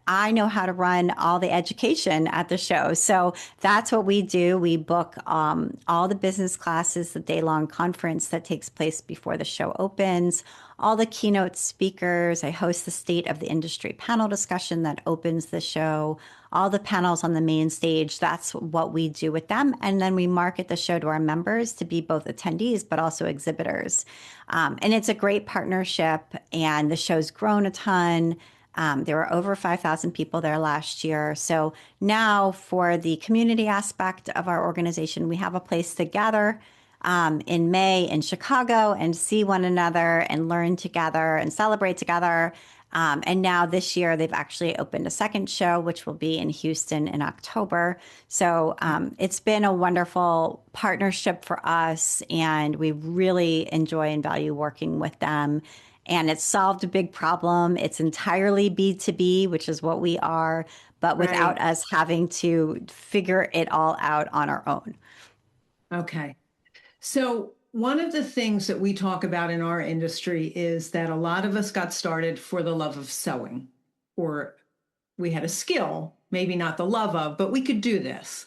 I know how to run all the education at the show. So that's what we do. We book all the business classes, the day-long conference that takes place before the show opens, all the keynote speakers. I host the State of the Industry panel discussion that opens the show, all the panels on the main stage. That's what we do with them. And then we market the show to our members to be both attendees, but also exhibitors. And it's a great partnership, and the show's grown a ton. There were over 5,000 people there last year. So now for the community aspect of our organization, we have a place to gather in May in Chicago and see one another and learn together and celebrate together. And now this year, they've actually opened a second show, which will be in Houston in October. So it's been a wonderful partnership for us, and we really enjoy and value working with them. And it's solved a big problem. It's entirely B2B, which is what we are, but Right. without us having to figure it all out on our own. Okay. So, one of the things that we talk about in our industry is that a lot of us got started for the love of sewing, or we had a skill, maybe not the love of, but we could do this.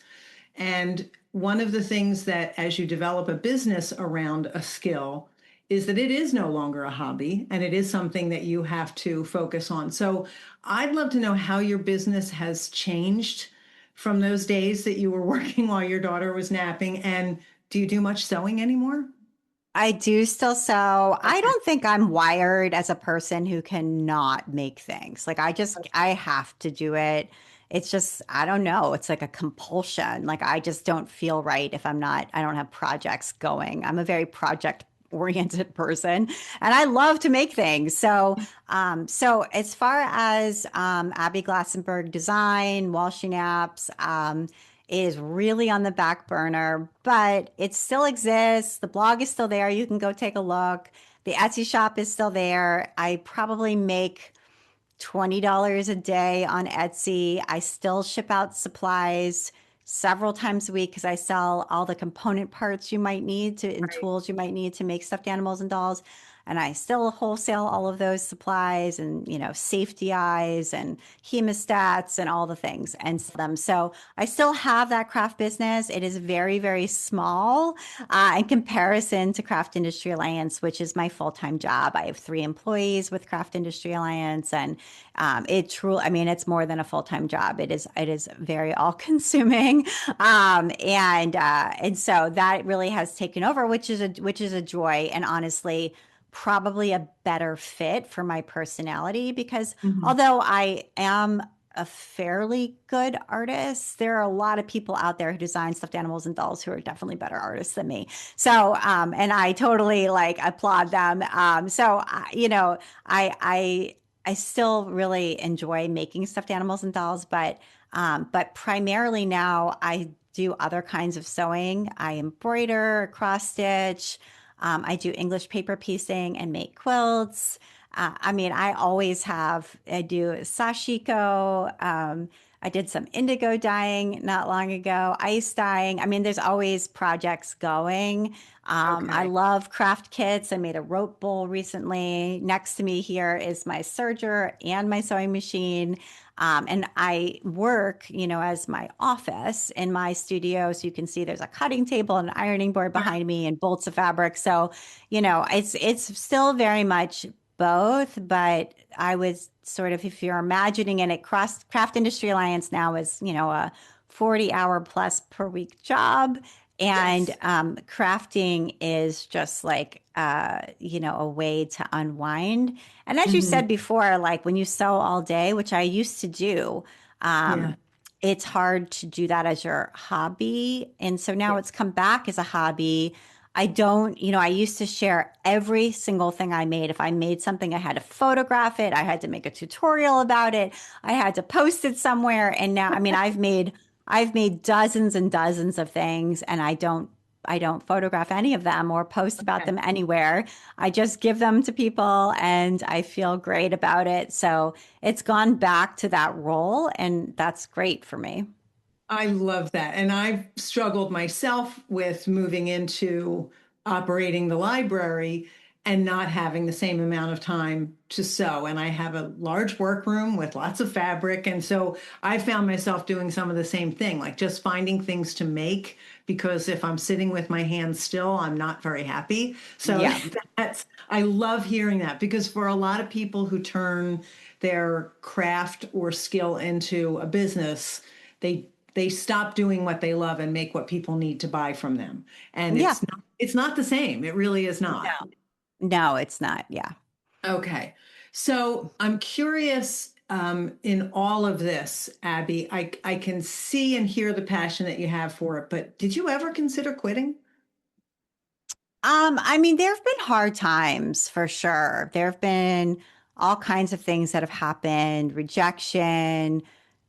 And one of the things that, as you develop a business around a skill, is that it is no longer a hobby and it is something that you have to focus on. So, I'd love to know how your business has changed from those days that you were working while your daughter was napping. And do you do much sewing anymore? I do still sew. I Okay. don't think I'm wired as a person who cannot make things. Like I have to do it. It's just, I don't know. It's like a compulsion. Like I just don't feel right if I don't have projects going. I'm a very project oriented person and I love to make things. So as far as Abby Glassenberg design, washing apps, is really on the back burner, but it still exists. The blog is still there. You can go take a look. The Etsy shop is still there. I probably make $20 a day on Etsy. I still ship out supplies several times a week because I sell all the component parts you might need to and Right. tools you might need to make stuffed animals and dolls. And I still wholesale all of those supplies and, safety eyes and hemostats and all the things and sell them. So I still have that craft business. It is very, very small in comparison to Craft Industry Alliance, which is my full-time job. I have 3 employees with Craft Industry Alliance, and it truly, I mean, it's more than a full-time job. It is very all-consuming, and so that really has taken over, which is a joy, and honestly, probably a better fit for my personality because Mhm. although I am a fairly good artist, there are a lot of people out there who design stuffed animals and dolls who are definitely better artists than me. So, and I totally like applaud them. I I still really enjoy making stuffed animals and dolls, but primarily now I do other kinds of sewing. I embroider, cross stitch. I do English paper piecing and make quilts. I mean, I do sashiko. I did some indigo dyeing not long ago, ice dyeing. I mean, there's always projects going. I Okay. love craft kits. I made a rope bowl recently. Next to me here is my serger and my sewing machine. And I work, as my office in my studio. So you can see there's a cutting table and an ironing board behind me and bolts of fabric. So, it's still very much both, but I was sort of, if you're imagining it, Craft Industry Alliance now is, a 40-hour plus per week job. And Yes. crafting is just like, a way to unwind. And as you Hmm. said before, like when you sew all day, which I used to do, Yeah. um, it's hard to do that as your hobby. And so now Yeah. it's come back as a hobby. I don't, I used to share every single thing I made. If I made something, I had to photograph it. I had to make a tutorial about it. I had to post it somewhere. And now, I mean, I've made dozens and dozens of things and I don't photograph any of them or post about Okay. them anywhere. I just give them to people and I feel great about it. So it's gone back to that role and that's great for me. I love that. And I've struggled myself with moving into operating the library and not having the same amount of time to sew. And I have a large workroom with lots of fabric. And so I found myself doing some of the same thing, like just finding things to make, because if I'm sitting with my hands still, I'm not very happy. So Yeah. I love hearing that because for a lot of people who turn their craft or skill into a business, they they stop doing what they love and make what people need to buy from them. And Yeah. it's not the same. It really is not. No. No, it's not. Yeah. Okay. So I'm curious, in all of this, Abby, I can see and hear the passion that you have for it, but did you ever consider quitting? I mean, there have been hard times for sure. There have been all kinds of things that have happened, rejection,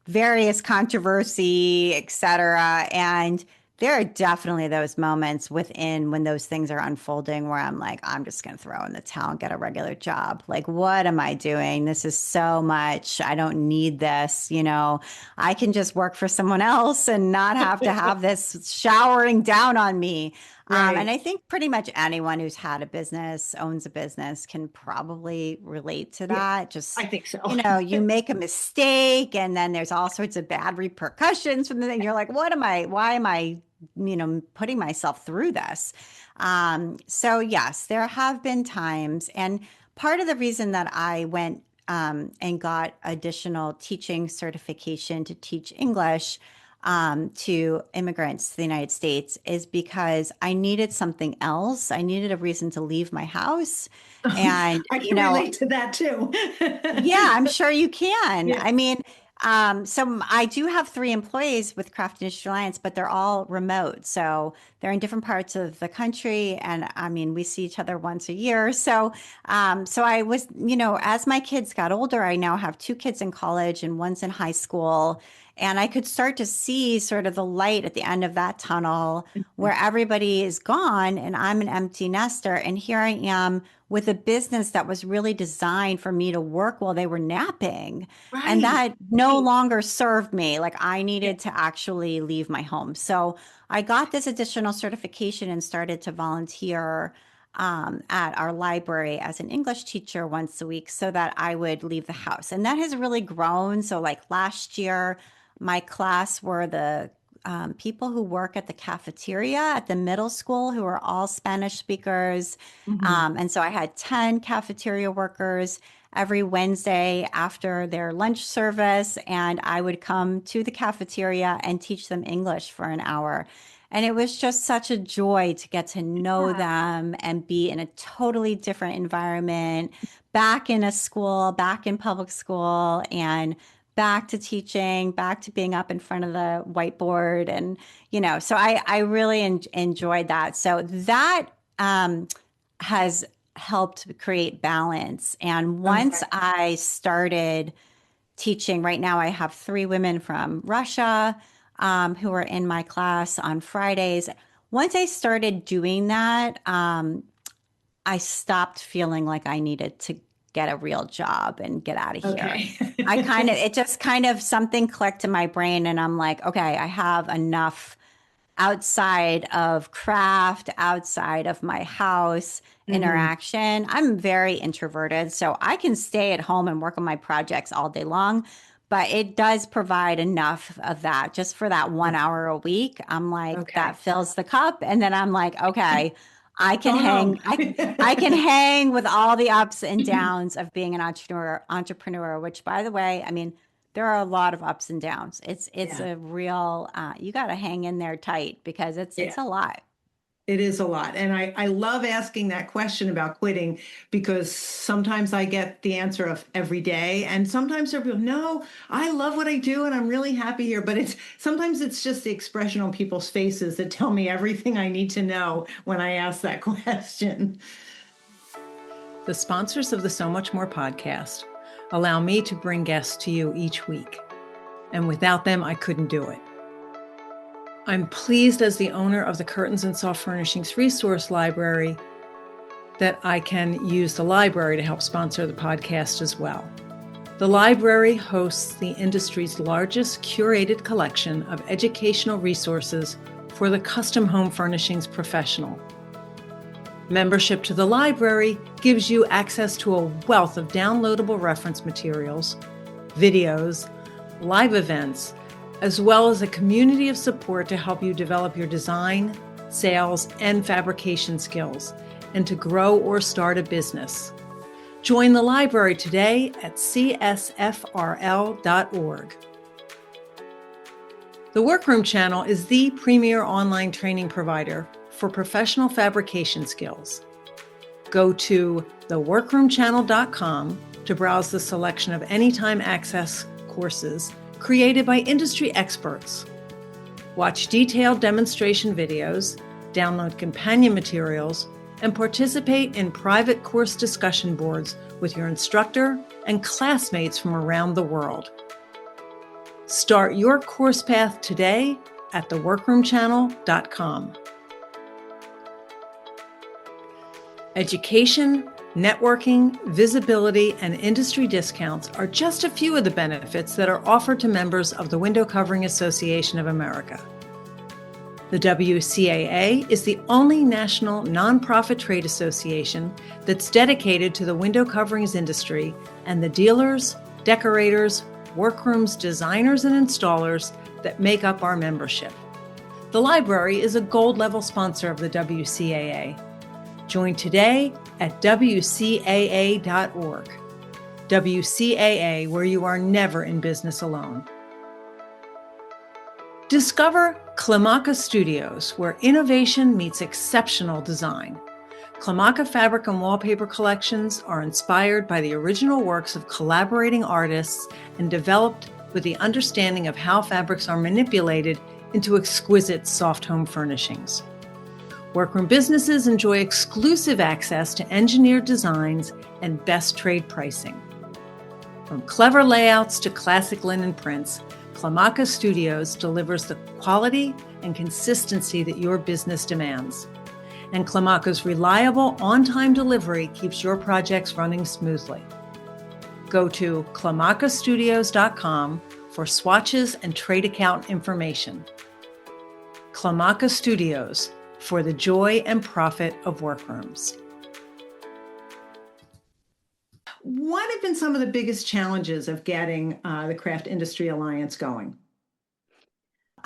various controversy, etc. And there are definitely those moments within when those things are unfolding where I'm like, I'm just going to throw in the towel and get a regular job. Like, what am I doing? This is so much. I don't need this. I can just work for someone else and not have to have this showering down on me. And Right. I think pretty much anyone who's had a business, owns a business, can probably relate to Yeah, that. I Just, think so. you make a mistake and then there's all sorts of bad repercussions from the thing. You're like, why am I, putting myself through this? So yes, there have been times. And part of the reason that I went and got additional teaching certification to teach English to immigrants to the United States is because I needed something else. I needed a reason to leave my house. And, I can relate to that too. yeah, I'm sure you can. Yeah. I mean, I do have three employees with Craft Industry Alliance, but they're all remote. So they're in different parts of the country. And I mean, we see each other once a year. So I was, as my kids got older, I now have two kids in college and one's in high school. And I could start to see sort of the light at the end of that tunnel where everybody is gone and I'm an empty nester. And here I am with a business that was really designed for me to work while they were napping. And Right. that no Right. longer served me. Like I Yeah. needed to actually leave my home. So I got this additional certification and started to volunteer at our library as an English teacher once a week so that I would leave the house. And that has really grown. So, like last year, my class were the people who work at the cafeteria at the middle school who are all Spanish speakers. Mhm. And so I had 10 cafeteria workers every Wednesday after their lunch service, and I would come to the cafeteria and teach them English for an hour. And it was just such a joy to get to know Yeah. them and be in a totally different environment, back in a school, back in public school, and back to teaching, back to being up in front of the whiteboard. And, so I really enjoyed that. So that has helped create balance. And Okay. once I started teaching, right now I have three women from Russia who are in my class on Fridays. Once I started doing that, I stopped feeling like I needed to get a real job and get out of here. Okay. It just kind of something clicked in my brain, and I'm like, okay, I have enough outside of craft, outside of my house Mhm. interaction. I'm very introverted, so I can stay at home and work on my projects all day long. But it does provide enough of that just for that 1 hour a week. I'm like, that Okay. fills the cup. And then I'm like, okay, I can Going home. hang. I can hang with all the ups and downs of being an entrepreneur, which by the way, I mean, there are a lot of ups and downs. It's Yeah. a real you got to hang in there tight because Yeah. it's a lot. It is a lot. And I love asking that question about quitting because sometimes I get the answer of every day. And sometimes there are people, no, I love what I do and I'm really happy here. But sometimes it's just the expression on people's faces that tell me everything I need to know when I ask that question. The sponsors of the So Much More podcast allow me to bring guests to you each week. And without them, I couldn't do it. I'm pleased as the owner of the Curtains and Soft Furnishings Resource Library that I can use the library to help sponsor the podcast as well. The library hosts the industry's largest curated collection of educational resources for the custom home furnishings professional. Membership to the library gives you access to a wealth of downloadable reference materials, videos, live events, as well as a community of support to help you develop your design, sales, and fabrication skills, and to grow or start a business. Join the library today at csfrl.org. The Workroom Channel is the premier online training provider for professional fabrication skills. Go to theworkroomchannel.com to browse the selection of anytime access courses created by industry experts. Watch detailed demonstration videos, download companion materials, and participate in private course discussion boards with your instructor and classmates from around the world. Start your course path today at theworkroomchannel.com. Education, networking, visibility, and industry discounts are just a few of the benefits that are offered to members of the Window Covering Association of America. The WCAA is the only national nonprofit trade association that's dedicated to the window coverings industry and the dealers, decorators, workrooms, designers, and installers that make up our membership. The library is a gold level sponsor of the WCAA. Join today at WCAA.org. WCAA, where you are never in business alone. Discover Climacus Studios, where innovation meets exceptional design. Climaca fabric and wallpaper collections are inspired by the original works of collaborating artists and developed with the understanding of how fabrics are manipulated into exquisite soft home furnishings. Workroom businesses enjoy exclusive access to engineered designs and best trade pricing. From clever layouts to classic linen prints, Climaca Studios delivers the quality and consistency that your business demands. And Climaca's reliable, on-time delivery keeps your projects running smoothly. Go to climacastudios.com for swatches and trade account information. Climaca Studios, for the joy and profit of workrooms. What have been some of the biggest challenges of getting the Craft Industry Alliance going?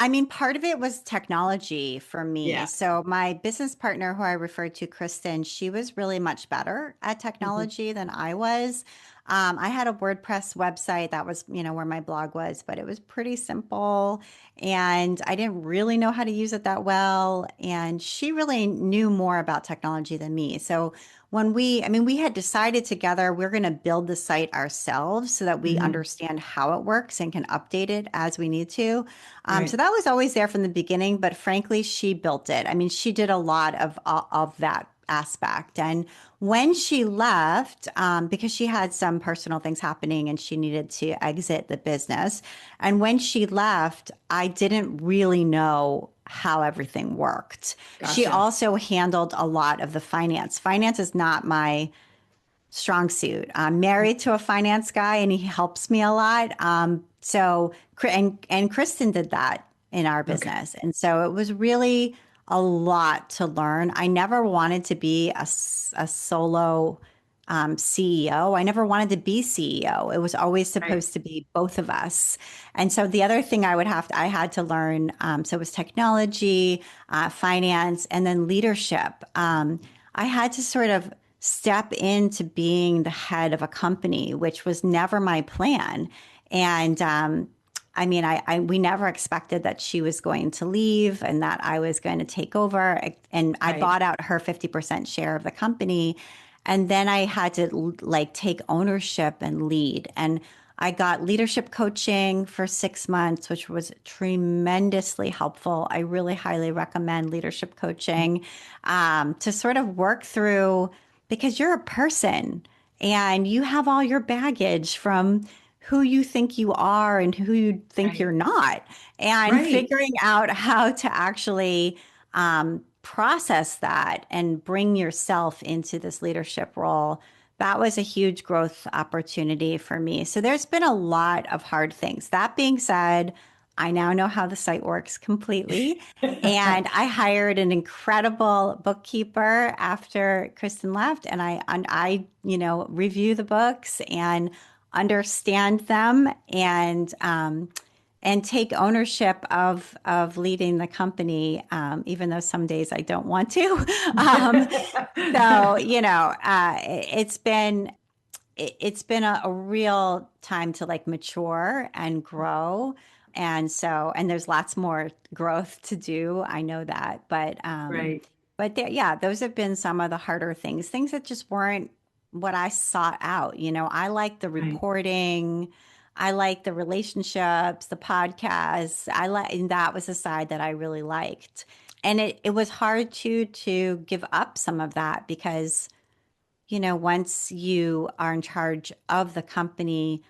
I mean, part of it was technology for me. Yeah. So my business partner, who I referred to, Kristen, she was really much better at technology than I was. I had a WordPress website that was, where my blog was, but it was pretty simple and I didn't really know how to use it that well. And she really knew more about technology than me. So we had decided together we're going to build the site ourselves so that we Mhm. understand how it works and can update it as we need to. So Right. that was always there from the beginning, but frankly, she built it. I mean, she did a lot of that aspect. And when she left, because she had some personal things happening and she needed to exit the business, and when she left, I didn't really know how everything worked. She Gotcha. also handled a lot of the finance. Finance is not my strong suit. I'm married to a finance guy and he helps me a lot. And Kristen did that in our Okay. business. And so it was really a lot to learn. I never wanted to be a solo CEO. I never wanted to be CEO. It was always Right. supposed to be both of us. And so the other thing I had to learn, so it was technology, finance, and then leadership. I had to sort of step into being the head of a company, which was never my plan. And I mean, we never expected that she was going to leave and that I was going to take over. And I Right. bought out her 50% share of the company. And then I had to like take ownership and lead. And I got leadership coaching for 6 months, which was tremendously helpful. I really highly recommend leadership coaching to sort of work through because you're a person and you have all your baggage from who you think you are and who you think Right. you're not, and Right. figuring out how to actually process that and bring yourself into this leadership role. That was a huge growth opportunity for me. So there's been a lot of hard things. That being said, I now know how the site works completely. And I hired an incredible bookkeeper after Kristen left, and I review the books and understand them and take ownership of leading the company, even though some days I don't want to. um, so it's been a real time to like mature and grow. And there's lots more growth to do. I know that, Right. but yeah, those have been some of the harder things that just weren't what I sought out. I like the Right. reporting, I like the relationships, the podcasts. And that was the side that I really liked. And it was hard to give up some of that because once you are in charge of the company,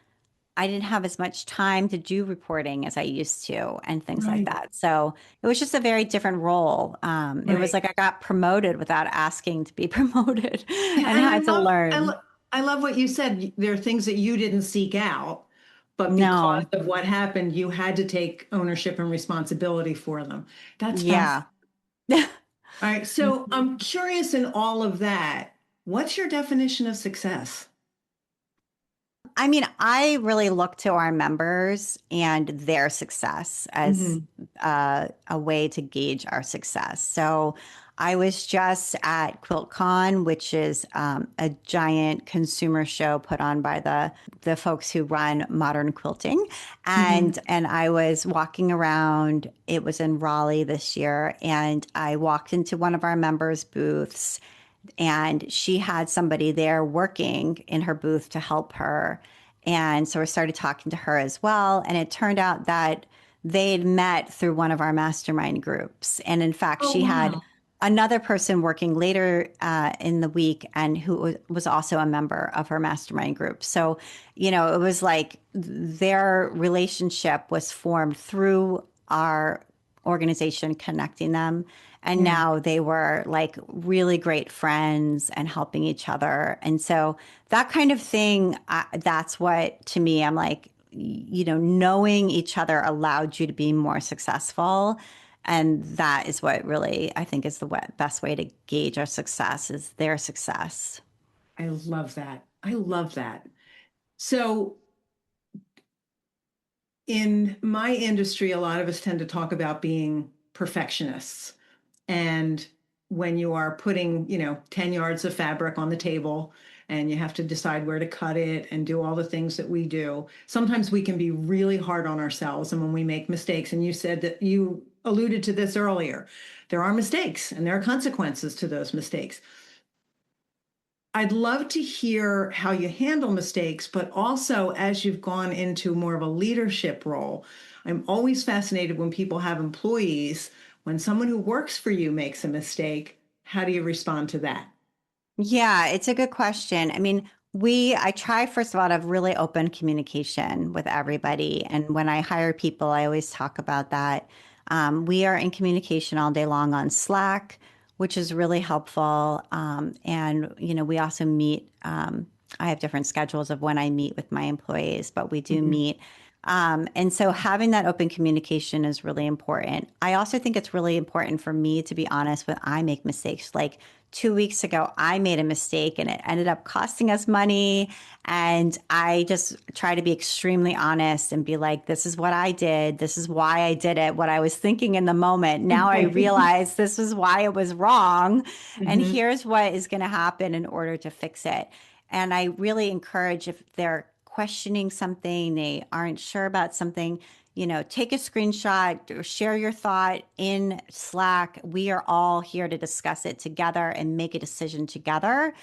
I didn't have as much time to do reporting as I used to and things like Right. that. So it was just a very different role. It was Right. like I got promoted without asking to be promoted Yeah, and and had to learn. I love what you said. There are things that you didn't seek out, but because No. of what happened, you had to take ownership and responsibility for them. That's Yeah. fascinating. All right, so I'm curious in all of that, what's your definition of success? I mean, I really look to our members and their success as Hmm. a way to gauge our success. So I was just at QuiltCon, which is a giant consumer show put on by the folks who run modern quilting, Hmm. and I was walking around. It was in Raleigh this year, and I walked into one of our members' booths, and she had somebody there working in her booth to help her. And so I started talking to her as well. And it turned out that they'd met through one of our mastermind groups. And in fact, Oh, she had wow. another person working later in the week and who was also a member of her mastermind group. So, it was like their relationship was formed through our organization connecting them. And Yeah. now they were like really great friends and helping each other. And so that kind of thing, that's what to me, I'm like, knowing each other allowed you to be more successful. And that is what really I think is the best way to gauge our success is their success. I love that. I love that. So in my industry, a lot of us tend to talk about being perfectionists. And when you are putting, 10 yards of fabric on the table and you have to decide where to cut it and do all the things that we do, sometimes we can be really hard on ourselves. And when we make mistakes, and you said that you alluded to this earlier, there are mistakes and there are consequences to those mistakes. I'd love to hear how you handle mistakes, but also as you've gone into more of a leadership role, I'm always fascinated when people have employees. When someone who works for you makes a mistake, how do you respond to that? Yeah, it's a good question. I mean, I try, first of all, to have really open communication with everybody. And when I hire people, I always talk about that. We are in communication all day long on Slack, which is really helpful. And, we also meet, I have different schedules of when I meet with my employees, but we do Mhm. meet. And so having that open communication is really important. I also think it's really important for me to be honest when I make mistakes. Like 2 weeks ago, I made a mistake and it ended up costing us money. And I just try to be extremely honest and be like, this is what I did. This is why I did it. What I was thinking in the moment. Now I realize this is why it was wrong. And Mhm. here's what is going to happen in order to fix it. And I really encourage if they're questioning something, they aren't sure about something, take a screenshot or share your thought in Slack. We are all here to discuss it together and make a decision together,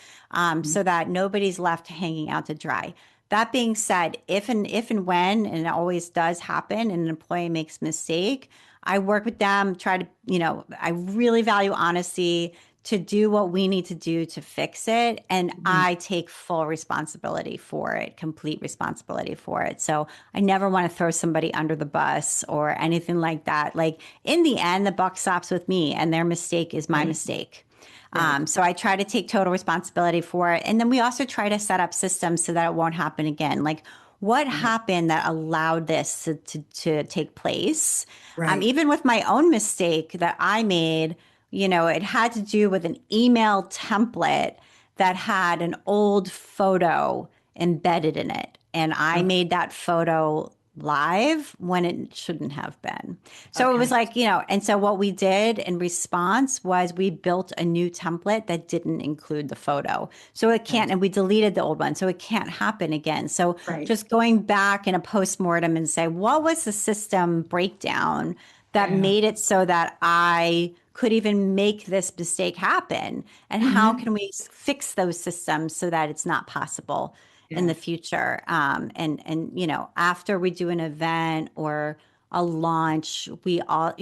so that nobody's left hanging out to dry. That being said, if and when, and it always does happen, and an employee makes a mistake, I work with them, try to, I really value honesty to do what we need to do to fix it. And Mhm. I take full responsibility for it, complete responsibility for it. So I never want to throw somebody under the bus or anything like that. Like in the end, the buck stops with me and their mistake is my Right. mistake. Right. So I try to take total responsibility for it. And then we also try to set up systems so that it won't happen again. Like what Right. happened that allowed this to take place? Right. Even with my own mistake that I made, it had to do with an email template that had an old photo embedded in it. And I Okay. made that photo live when it shouldn't have been. So it was Okay. like, and so what we did in response was we built a new template that didn't include the photo. So it Okay. can't, and we deleted the old one. So it can't happen again. So Right. just going back in a postmortem and say, what was the system breakdown that Yeah. made it so that I could even make this mistake happen? And how Hmm. can we fix those systems so that it's not possible in the Yeah. future? And after we do an event or a launch, we all,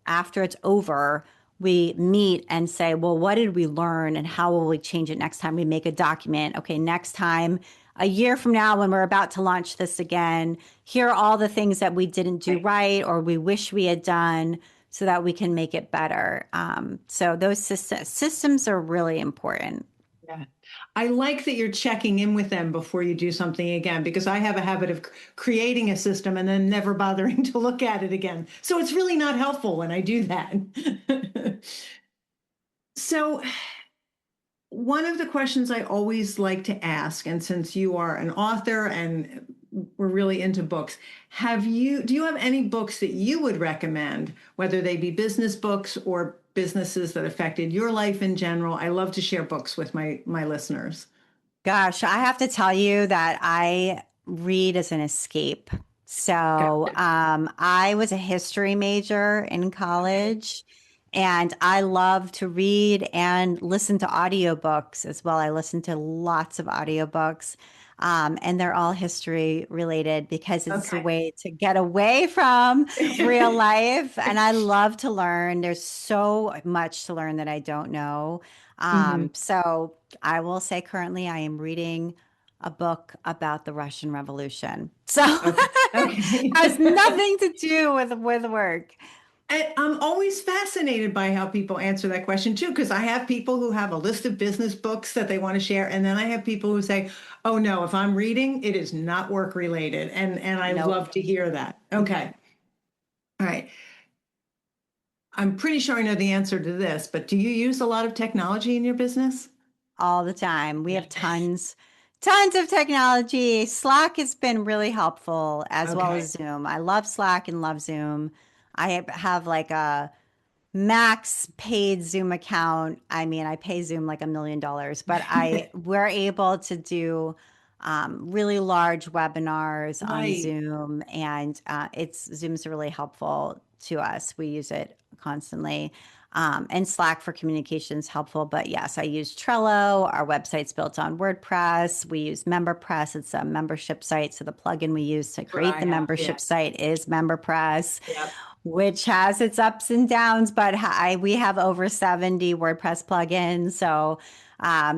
after it's over, we meet and say, well, what did we learn and how will we change it next time we make a document? Okay, next time, a year from now, when we're about to launch this again, here are all the things that we didn't do Right. right or we wish we had done so that we can make it better. So those systems are really important. Yeah. I like that you're checking in with them before you do something again, because I have a habit of creating a system and then never bothering to look at it again. So it's really not helpful when I do that. So, one of the questions I always like to ask, and since you are an author and we're really into books, do you have any books that you would recommend, whether they be business books or businesses that affected your life in general. I love to share books with my listeners. Gosh, I have to tell you that I read as an escape. So, Gotcha. I was a history major in college, and I love to read and listen to audiobooks as well. I listen to lots of audiobooks, and they're all history related because it's a Okay. way to get away from real life. And I love to learn. There's so much to learn that I don't know. Hmm. So I will say currently I am reading a book about the Russian Revolution. So Okay. Okay. has nothing to do with work. I'm always fascinated by how people answer that question too, because I have people who have a list of business books that they want to share, and then I have people who say, "Oh no, if I'm reading, it is not work related," and I Nope. love to hear that. Okay, all right. I'm pretty sure I know the answer to this, but do you use a lot of technology in your business? All the time. We have tons of technology. Slack has been really helpful as well Okay. as Zoom. I love Slack and love Zoom. I have like a max paid Zoom account. I mean, I pay Zoom like $1 million, but we're able to do really large webinars on Right. Zoom, and Zoom's really helpful to us. We use it constantly. And Slack for communication is helpful. But yes, I use Trello. Our website's built on WordPress. We use MemberPress. It's a membership site. So the plugin we use to That's what create I the have. Yeah. membership site is MemberPress, Yep. which has its ups and downs, but we have over 70 WordPress plugins. So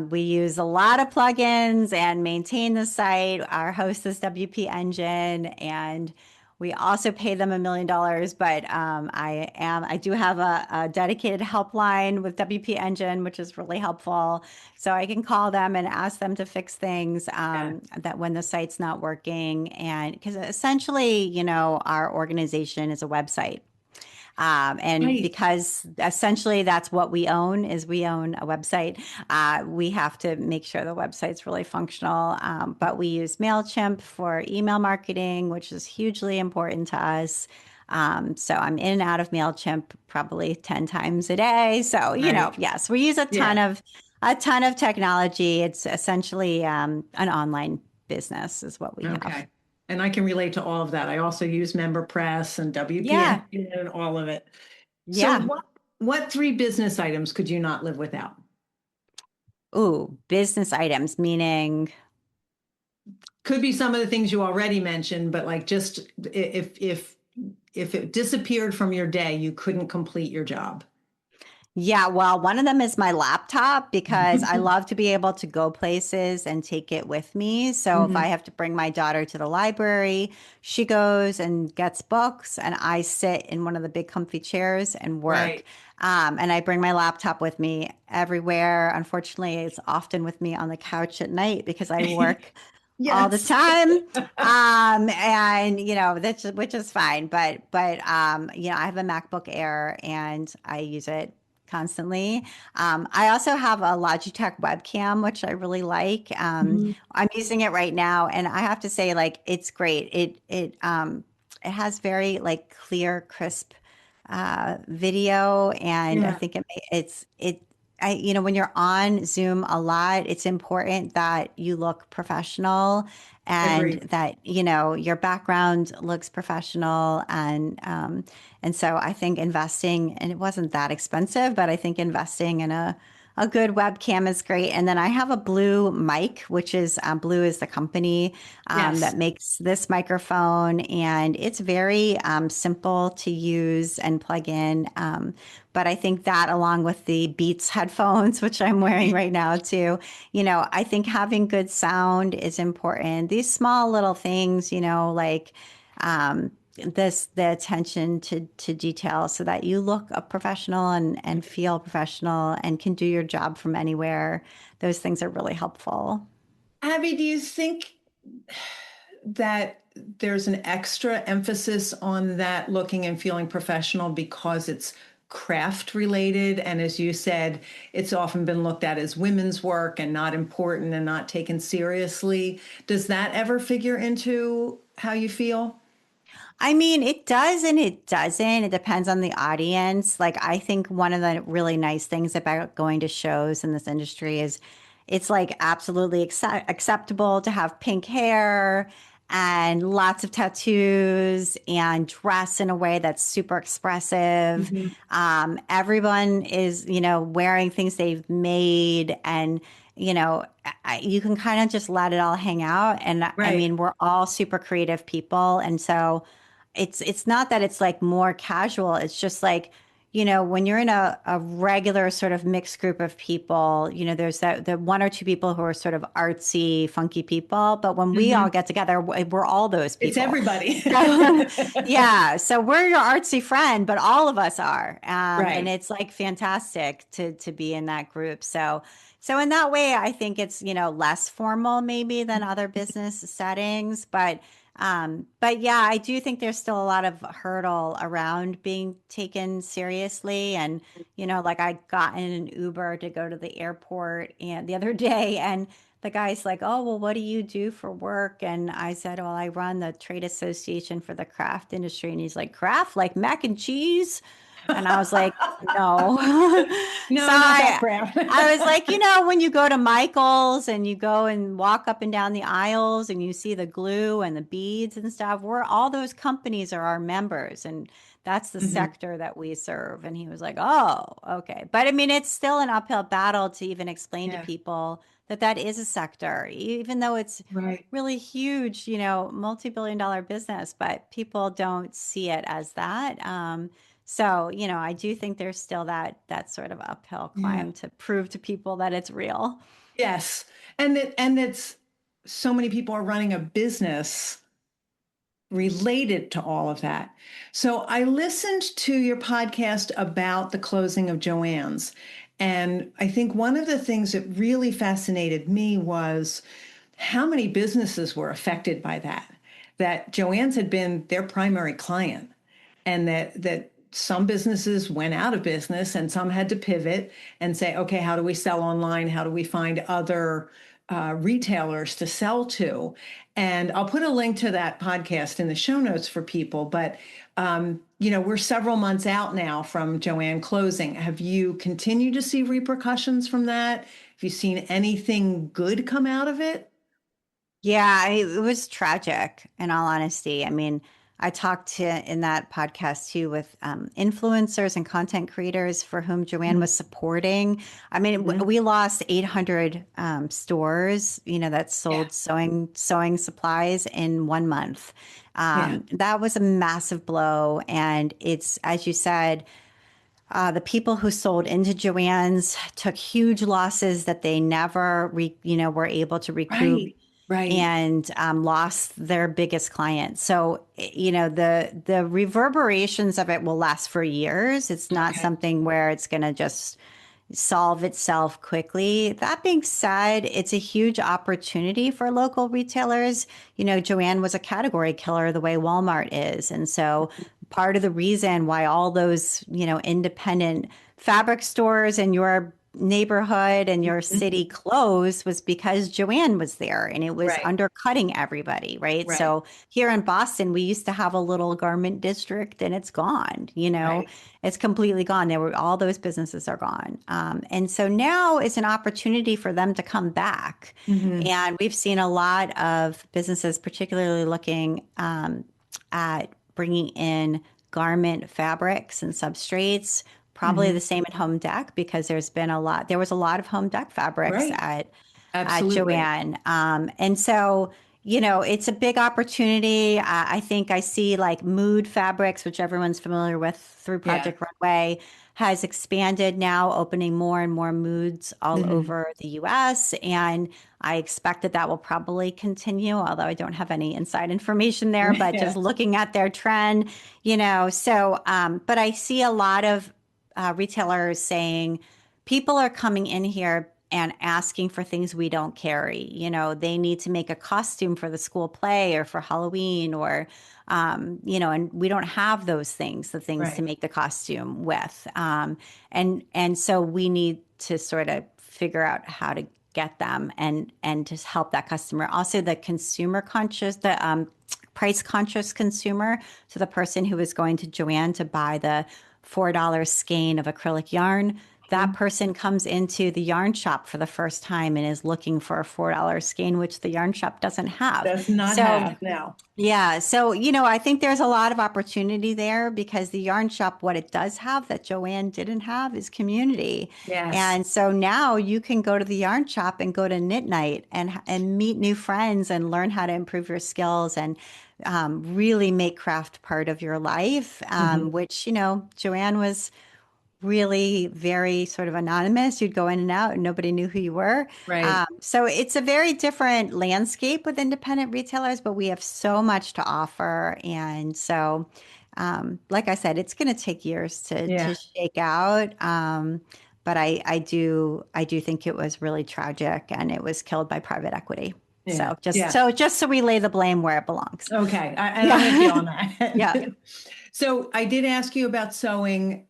we use a lot of plugins and maintain the site. Our host is WP Engine, and we also pay them $1 million. But I do have a dedicated helpline with WP Engine, which is really helpful. So I can call them and ask them to fix things Yeah. that when the site's not working. And because essentially, our organization is a website. And Right. because essentially that's what we own is we own a website. We have to make sure the website's really functional. But we use MailChimp for email marketing, which is hugely important to us. So I'm in and out of MailChimp probably 10 times a day. So, Right. yes, we use Yeah. a ton of technology. It's essentially an online business is what we have. Okay. And I can relate to all of that. I also use MemberPress and WPN Yeah. and all of it. So Yeah. what three business items could you not live without? Ooh, business items, meaning. Could be some of the things you already mentioned, but like just if it disappeared from your day, you couldn't complete your job. Yeah, well, one of them is my laptop because I love to be able to go places and take it with me. So if I Mhm. have to bring my daughter to the library, she goes and gets books, and I sit in one of the big comfy chairs and work. Right. And I bring my laptop with me everywhere. Unfortunately, it's often with me on the couch at night because I work all the Yes. time. And that's which is fine. But I have a MacBook Air and I use it constantly. I also have a Logitech webcam, which I really like. Mhm. I'm using it right now, and I have to say, like, it's great. It has very like clear, crisp video, and I Yeah. think it's it. When you're on Zoom a lot, it's important that you look professional and Agree. that, your background looks professional. And so I think investing, and it wasn't that expensive, but I think investing in a good webcam is great. And then I have a Blue mic, which is Blue is the company Yes. that makes this microphone, and it's very simple to use and plug in. But I think that, along with the Beats headphones, which I'm wearing right now too, I think having good sound is important. These small little things, like the attention to detail so that you look a professional and feel professional and can do your job from anywhere. Those things are really helpful. Abby, do you think that there's an extra emphasis on that looking and feeling professional because it's craft related? And as you said, it's often been looked at as women's work and not important and not taken seriously. Does that ever figure into how you feel? I mean, it does and it doesn't. It depends on the audience. Like, I think one of the really nice things about going to shows in this industry is it's like absolutely acceptable to have pink hair and lots of tattoos and dress in a way that's super expressive. Hmm. Everyone is, wearing things they've made and you can kind of just let it all hang out. And I Right. mean, we're all super creative people. And so it's not that it's like more casual. It's just like, when you're in a regular sort of mixed group of people, there's the one or two people who are sort of artsy, funky people. But when we all Hmm. get together, we're all those It's people. everybody. So, yeah. So we're your artsy friend, but all of us are. And Right. it's like fantastic to be in that group. So in that way, I think it's, less formal maybe than other business settings, but yeah, I do think there's still a lot of hurdle around being taken seriously. And, like I got in an Uber to go to the airport and the other day, and the guy's like, "Oh, well, what do you do for work?" And I said, "Well, I run the trade association for the craft industry." And he's like, "Craft, like mac and cheese?" And I was like, "No." So No, not that crap. I was like, when you go to Michael's and you go and walk up and down the aisles and you see the glue and the beads and stuff, all those companies are our members. And that's the Hmm. sector that we serve. And he was like, oh, okay. But I mean, it's still an uphill battle to even explain to Yeah. people that that is a sector, even though it's Right. really huge, multi-billion-dollar business, but people don't see it as that. So, I do think there's still that sort of uphill Yeah. climb to prove to people that it's real. Yes. And it's so many people are running a business related to all of that. So I listened to your podcast about the closing of Joann's. And I think one of the things that really fascinated me was how many businesses were affected by that. That Joann's had been their primary client, and that some businesses went out of business and some had to pivot and say, okay, how do we sell online? How do we find other retailers to sell to? And I'll put a link to that podcast in the show notes for people. But we're several months out now from Joann closing. Have you continued to see repercussions from that? Have you seen anything good come out of it? Yeah, it was tragic in all honesty. I mean, I talked to in that podcast too with influencers and content creators for whom Joanne was supporting. I mean, Mm-hmm. we lost 800 stores, that Yeah. sold sewing supplies in 1 month. Yeah. That was a massive blow, and it's as you said. The people who sold into Joann's took huge losses that they never, were able to recoup Right. Right. and lost their biggest client. So, the reverberations of it will last for years. It's not Okay. something where it's going to just solve itself quickly. That being said, it's a huge opportunity for local retailers. Joanne was a category killer the way Walmart is. And so part of the reason why all those, independent fabric stores in your neighborhood and your Mhm. city closed was because Joanne was there and it was Right. undercutting everybody, right? Right. So here in Boston, we used to have a little garment district and it's gone. Right. It's completely gone. All those businesses are gone. And so now is an opportunity for them to come back. Hmm. And we've seen a lot of businesses, particularly looking at bringing in garment fabrics and substrates, probably Hmm. the same at Home Deck because there was a lot of Home Deck fabrics Right. at Absolutely. Joanne. And so, it's a big opportunity. I think I see like Mood Fabrics, which everyone's familiar with through Yeah. Project Runway, has expanded now, opening more and more moods all Hmm. over the US. And I expect that will probably continue, although I don't have any inside information there, but just Yeah. looking at their trend, but I see a lot of retailers saying, people are coming in here and asking for things we don't carry. They need to make a costume for the school play or for Halloween and we don't have those things, the things to Right. make the costume with. And so we need to sort of figure out how to get them and just help that customer. Also the price conscious consumer. So the person who is going to Joann to buy the $4 skein of acrylic yarn, that person comes into the yarn shop for the first time and is looking for a $4 skein, which the yarn shop doesn't have. Does not So have now. yeah. So, I think there's a lot of opportunity there because the yarn shop, what it does have that Joann didn't have is community. Yes. And so now you can go to the yarn shop and go to knit night and meet new friends and learn how to improve your skills and really make craft part of your life, Hmm. which, Joann was really very sort of anonymous. You'd go in and out and nobody knew who you were. Right. So it's a very different landscape with independent retailers, but we have so much to offer. And so, like I said, it's going to take years to Yeah. shake out. But I do think it was really tragic and it was killed by private equity. Yeah. Yeah. Just so we lay the blame where it belongs. Okay. And I'm with you Yeah. on Yeah. that. So I did ask you about sewing.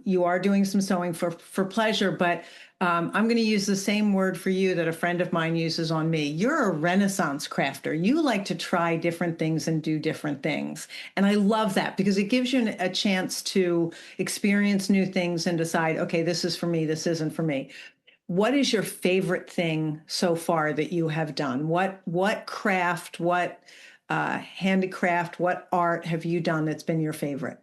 You are doing some sewing for pleasure, but I'm going to use the same word for you that a friend of mine uses on me. You're a Renaissance crafter. You like to try different things and do different things. And I love that because it gives you a chance to experience new things and decide, okay, this is for me, this isn't for me. What is your favorite thing so far that you have done? What craft, what handicraft, what art have you done that's been your favorite?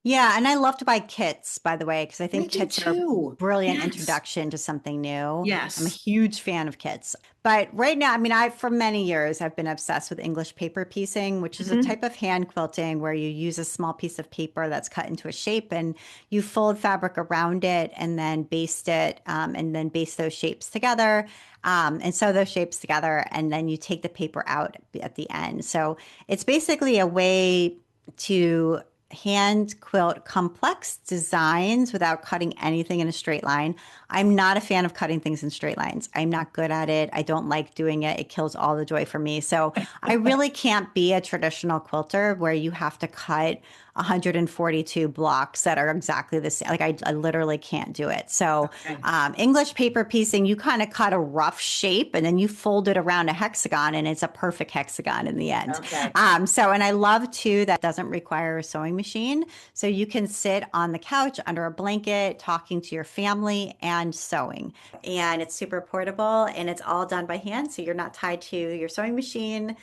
Yeah, and I love to buy kits, by the way, because I I think do kits are a too. brilliant Yes. introduction to something new. I'm a Yes. huge fan of kits. But right now, I mean, for many years, I've been obsessed with English paper piecing, which is a Mhm. type of hand quilting where you use a small piece of paper that's cut into a shape and you fold fabric around it and then baste it and then baste those shapes together and sew those shapes together. And then you take the paper out at the end. So it's basically a way to hand quilt complex designs without cutting anything in a straight line. I'm not a fan of cutting things in straight lines. I'm not good at it. I don't like doing it. It kills all the joy for me. So I really can't be a traditional quilter where you have to cut 142 blocks that are exactly the same. Like I literally can't do it. So Okay. English paper piecing, you kind of cut a rough shape and then you fold it around a hexagon and it's a perfect hexagon in the end. Okay. And I love too that doesn't require a sewing machine. So you can sit on the couch under a blanket, talking to your family and sewing. And it's super portable and it's all done by hand. So you're not tied to your sewing machine.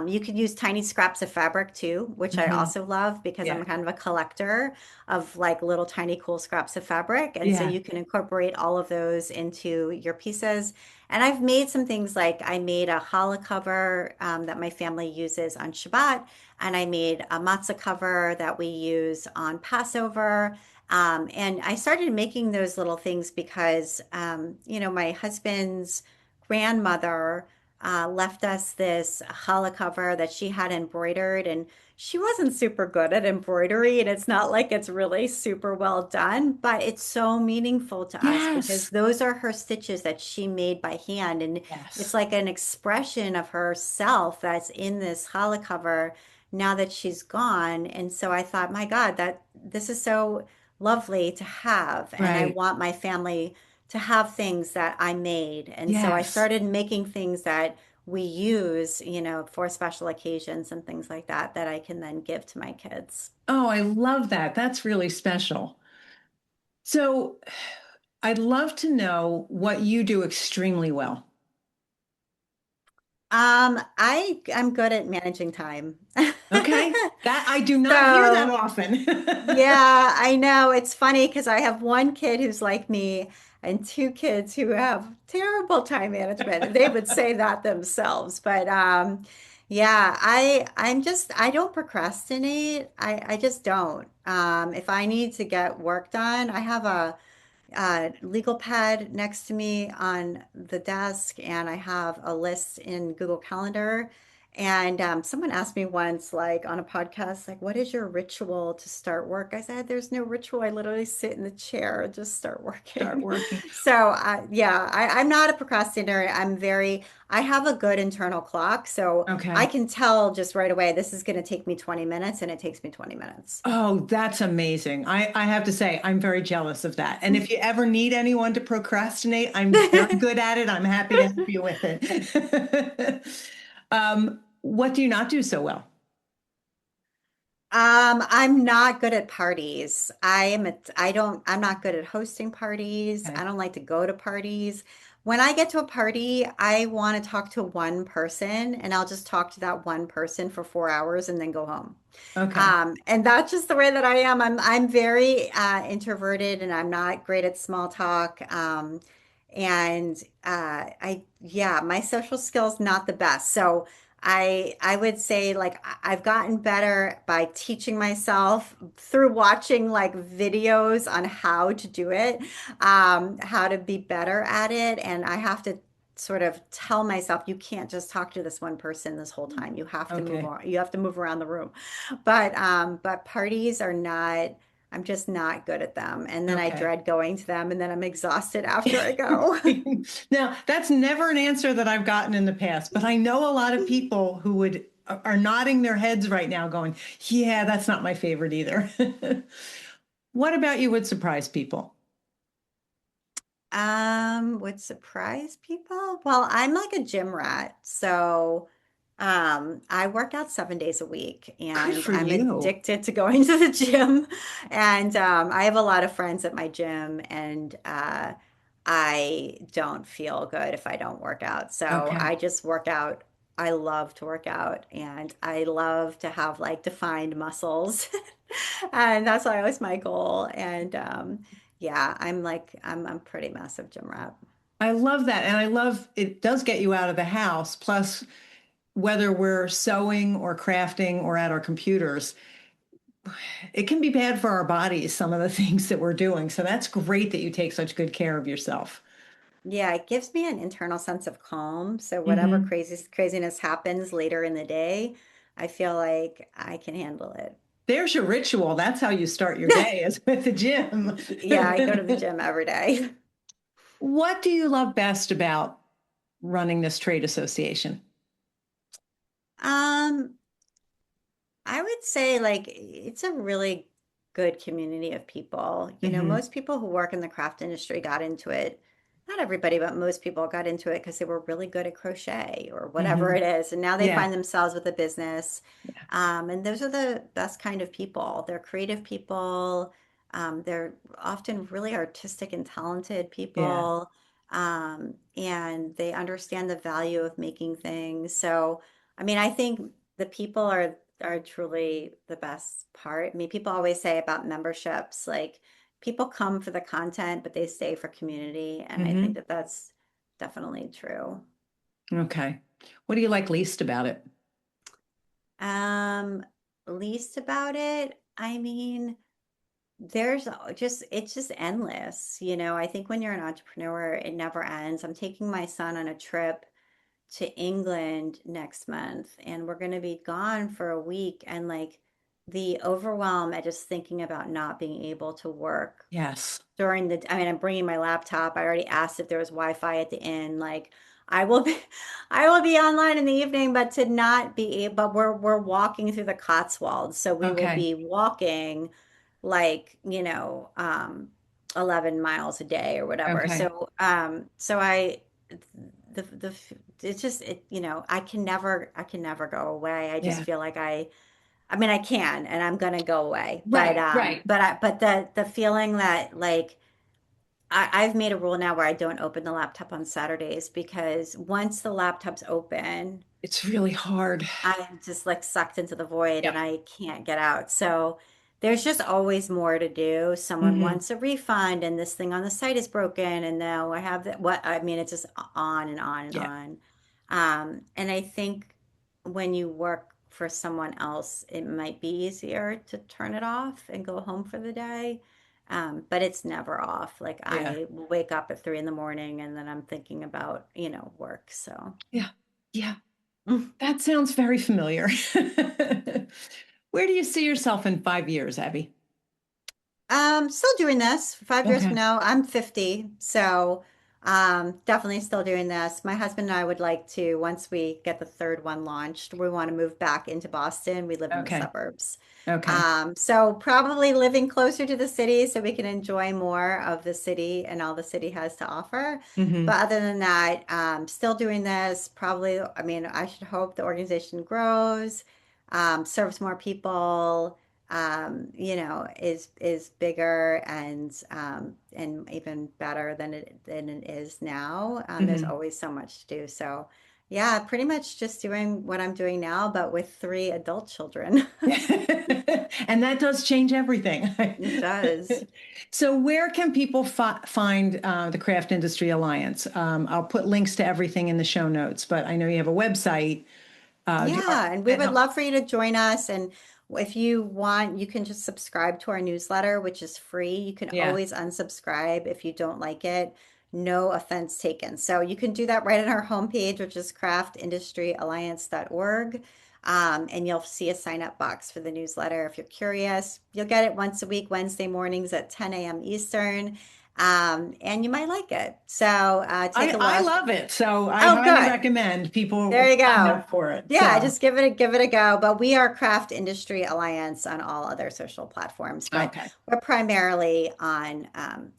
You could use tiny scraps of fabric too, which I Hmm. also love because Yeah. I'm kind of a collector of like little tiny cool scraps of fabric. And so Yeah. you can incorporate all of those into your pieces. And I've made some things like I made a challah cover that my family uses on Shabbat, and I made a matzah cover that we use on Passover. And I started making those little things because, my husband's grandmother left us this challah cover that she had embroidered, and she wasn't super good at embroidery, and it's not like it's really super well done, but it's so meaningful to us because Yes. those are her stitches that she made by hand, and it's Yes. like an expression of herself that's in this challah cover now that she's gone. And so I thought, my God, that this is so lovely to have, and I Right. want my family to have things that I made. And so I Yes. started making things that we use, for special occasions and things like that, that I can then give to my kids. Oh, I love that. That's really special. So I'd love to know what you do extremely well. I'm good at managing time. Okay. That I do not hear that So often. yeah, I know. It's funny because I have one kid who's like me and two kids who have terrible time management. They would say that themselves. But yeah, I don't procrastinate. I just don't. If I need to get work done, I have a legal pad next to me on the desk, and I have a list in Google Calendar. And someone asked me once, like on a podcast, like, what is your ritual to start work? I said, there's no ritual. I literally sit in the chair and just start Start working. working. So, yeah, I'm not a procrastinator. I have a good internal clock. So I Okay. can tell just right away, this is going to take me 20 minutes, and it takes me 20 minutes. Oh, that's amazing. I have to say, I'm very jealous of that. And if you ever need anyone to procrastinate, I'm very good at it. I'm happy to help you with it. What do you not do so well? I'm not good at parties. I'm not good at hosting parties. I Okay. don't like to go to parties. When I get to a party, I want to talk to one person and I'll just talk to that one person for 4 hours and then go home. Okay. And that's just the way that I am. I'm very introverted and I'm not great at small talk. And yeah, my social skills not the best. So I would say like I've gotten better by teaching myself through watching like videos on how to do it, how to be better at it, and I have to sort of tell myself you can't just talk to this one person this whole time. You have to move Okay. on. You have to move around the room. But parties are not, I'm just not good at them. And then I Okay. dread going to them and then I'm exhausted after I go. Now, that's never an answer that I've gotten in the past, but I know a lot of people who would are nodding their heads right now going, "Yeah, that's not my favorite either." What about you would surprise people? Would surprise people? Well, I'm like a gym rat. So, I work out 7 days a week Good and for I'm you. addicted to going to the gym. And I have a lot of friends at my gym and I don't feel good if I don't work out. So Okay. I just work out. I love to work out and I love to have like defined muscles. And that's always my goal. And yeah, I'm pretty massive gym rat. I love that. And I love it does get you out of the house. Plus, whether we're sewing or crafting or at our computers, it can be bad for our bodies, some of the things that we're doing. So that's great that you take such good care of yourself. Yeah, it gives me an internal sense of calm. So whatever Hmm. craziness happens later in the day, I feel like I can handle it. There's your ritual. That's how you start your day, is with the gym. Yeah, I go to the gym every day. What do you love best about running this trade association? Um, I would say like it's a really good community of people. You know, Hmm. most people who work in the craft industry got into it. Not everybody, but most people got into it because they were really good at crochet or whatever Hmm. it is. And now they Yeah. find themselves with a business. Yeah. And those are the best kind of people. They're creative people. They're often really artistic and talented Yeah. people. And they understand the value of making things. So, I mean, I think the people are truly the best part. I mean, people always say about memberships, like people come for the content, but they stay for community, and I think Hmm. that that's definitely true. Okay. What do you like least about it? Um, Least about it, I mean, there's just it's just endless. You know, I think when you're an entrepreneur, it never ends. I'm taking my son on a trip to England next month and we're going to be gone for a week and like the overwhelm at just thinking about not being able to work Yes. during the I mean I'm bringing my laptop. I already asked if there was Wi-Fi at the inn. Like I will be I will be online in the evening, but to not be able but we're walking through the Cotswolds. So we will Okay. be walking like, 11 miles a day or whatever. Okay. So I the it's just I can never go away. I just Yeah. feel like I mean I can and I'm gonna go away. Right. Right. But the feeling that like I've made a rule now where I don't open the laptop on Saturdays because once the laptop's open, It's really hard. I'm just like sucked into the void and Yep. I can't get out. So there's just always more to do. Someone Hmm. wants a refund and this thing on the site is broken and now I have that what I mean it's just on and on and Yeah. on. And I think when you work for someone else, it might be easier to turn it off and go home for the day. But it's never off. Like Yeah. I will wake up at 3 in the morning and then I'm thinking about, work. So Yeah. Yeah. That sounds very familiar. Where do you see yourself in 5 years, Abby? Still doing this. 5 years from Okay. now, I'm 50. So, definitely still doing this. My husband and I would like to, once we get the third one launched, we want to move back into Boston. We live in the Okay. suburbs. Okay. So probably living closer to the city so we can enjoy more of the city and all the city has to offer. Hmm. But other than that, still doing this. Probably, I mean, I should hope the organization grows, serves more people. is bigger and even better than it is now. There's Hmm. always so much to do. So yeah, pretty much just doing what I'm doing now, but with three adult children. And that does change everything. It does. So, where can people find the Craft Industry Alliance? I'll put links to everything in the show notes, but I know you have a website. Yeah, and we And would love for you to join us. And if you want, you can just subscribe to our newsletter, which is free. You can yeah. always unsubscribe if you don't like it. No offense taken. So you can do that right on our homepage, which is craftindustrｙalliance.org. And you'll see a sign up box for the newsletter if you're curious. You'll get it once a week, Wednesday mornings at 10 a.m. Eastern. And you might like it. So take a I look. love it. So I Oh, highly good. recommend There people you sign go. up for it. Yeah, So, just give it a go. But we are Craft Industry Alliance on all other social platforms, but okay. we're primarily on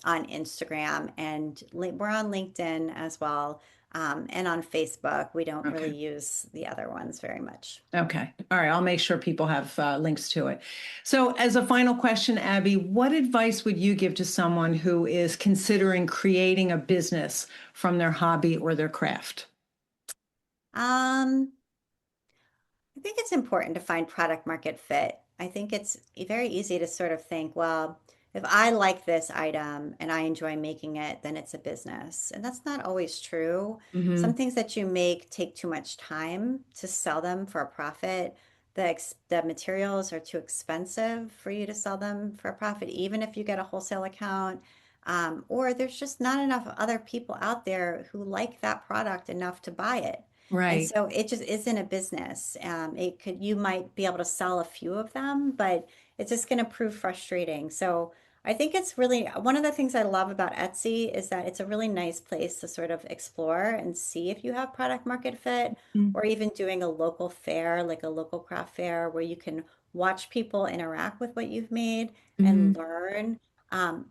Instagram and we're on LinkedIn as well, and on Facebook. We don't really Okay. use the other ones very much. Okay. All right. I'll make sure people have links to it. So, as a final question, Abby, what advice would you give to someone who is considering creating a business from their hobby or their craft? Um, I think it's important to find product market fit. I think it's very easy to sort of think, well, if I like this item and I enjoy making it, then it's a business. And that's not always true. Some Hmm. things that you make take too much time to sell them for a profit. The materials are too expensive for you to sell them for a profit, even if you get a wholesale account. Or there's just not enough other people out there who like that product enough to buy it. And Right. so it just isn't a business. You might be able to sell a few of them, but it's just going to prove frustrating. So I think it's really one of the things I love about Etsy is that it's a really nice place to sort of explore and see if you have product market fit, or even doing a local fair, like a local craft fair, where you can watch people interact with what you've made and Hmm. learn.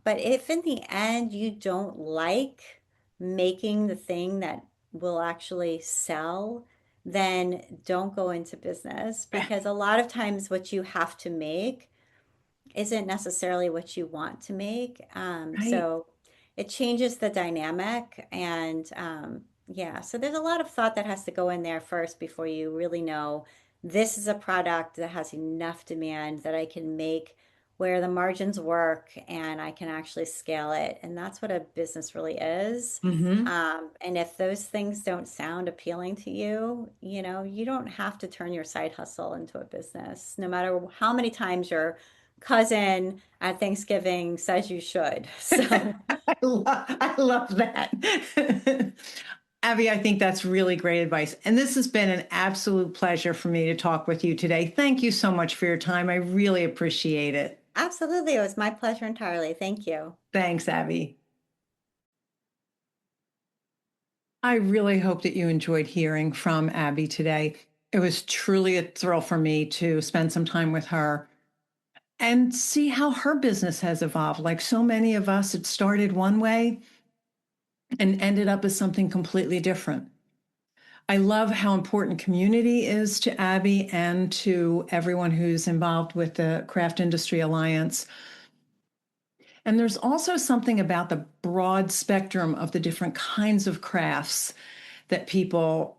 But if in the end you don't like making the thing that will actually sell, then don't go into business, because a lot of times what you have to make isn't necessarily what you want to make. Right. So it changes the dynamic. And yeah, so there's a lot of thought that has to go in there first before you really know this is a product that has enough demand that I can make where the margins work and I can actually scale it. And that's what a business really is. Hmm. And if those things don't sound appealing to you, you don't have to turn your side hustle into a business, no matter how many times your cousin at Thanksgiving says you should. So I love that. Abby, I think that's really great advice. And this has been an absolute pleasure for me to talk with you today. Thank you so much for your time. I really appreciate it. absolutely, it was my pleasure entirely. Thank you. Thanks, Abby. I really hope that you enjoyed hearing from Abby today. It was truly a thrill for me to spend some time with her and see how her business has evolved. Like so many of us, it started one way and ended up as something completely different. I love how important community is to Abby and to everyone who's involved with the Craft Industry Alliance. And there's also something about the broad spectrum of the different kinds of crafts that people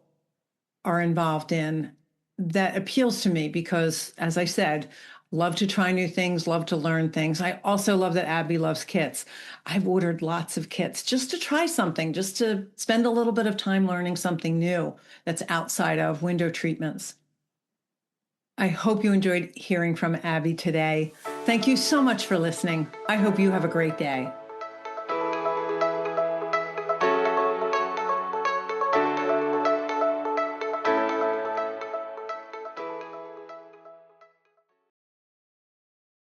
are involved in that appeals to me because, as I said, love to try new things, love to learn things. I also love that Abby loves kits. I've ordered lots of kits just to try something, just to spend a little bit of time learning something new that's outside of window treatments. I hope you enjoyed hearing from Abby today. Thank you so much for listening. I hope you have a great day.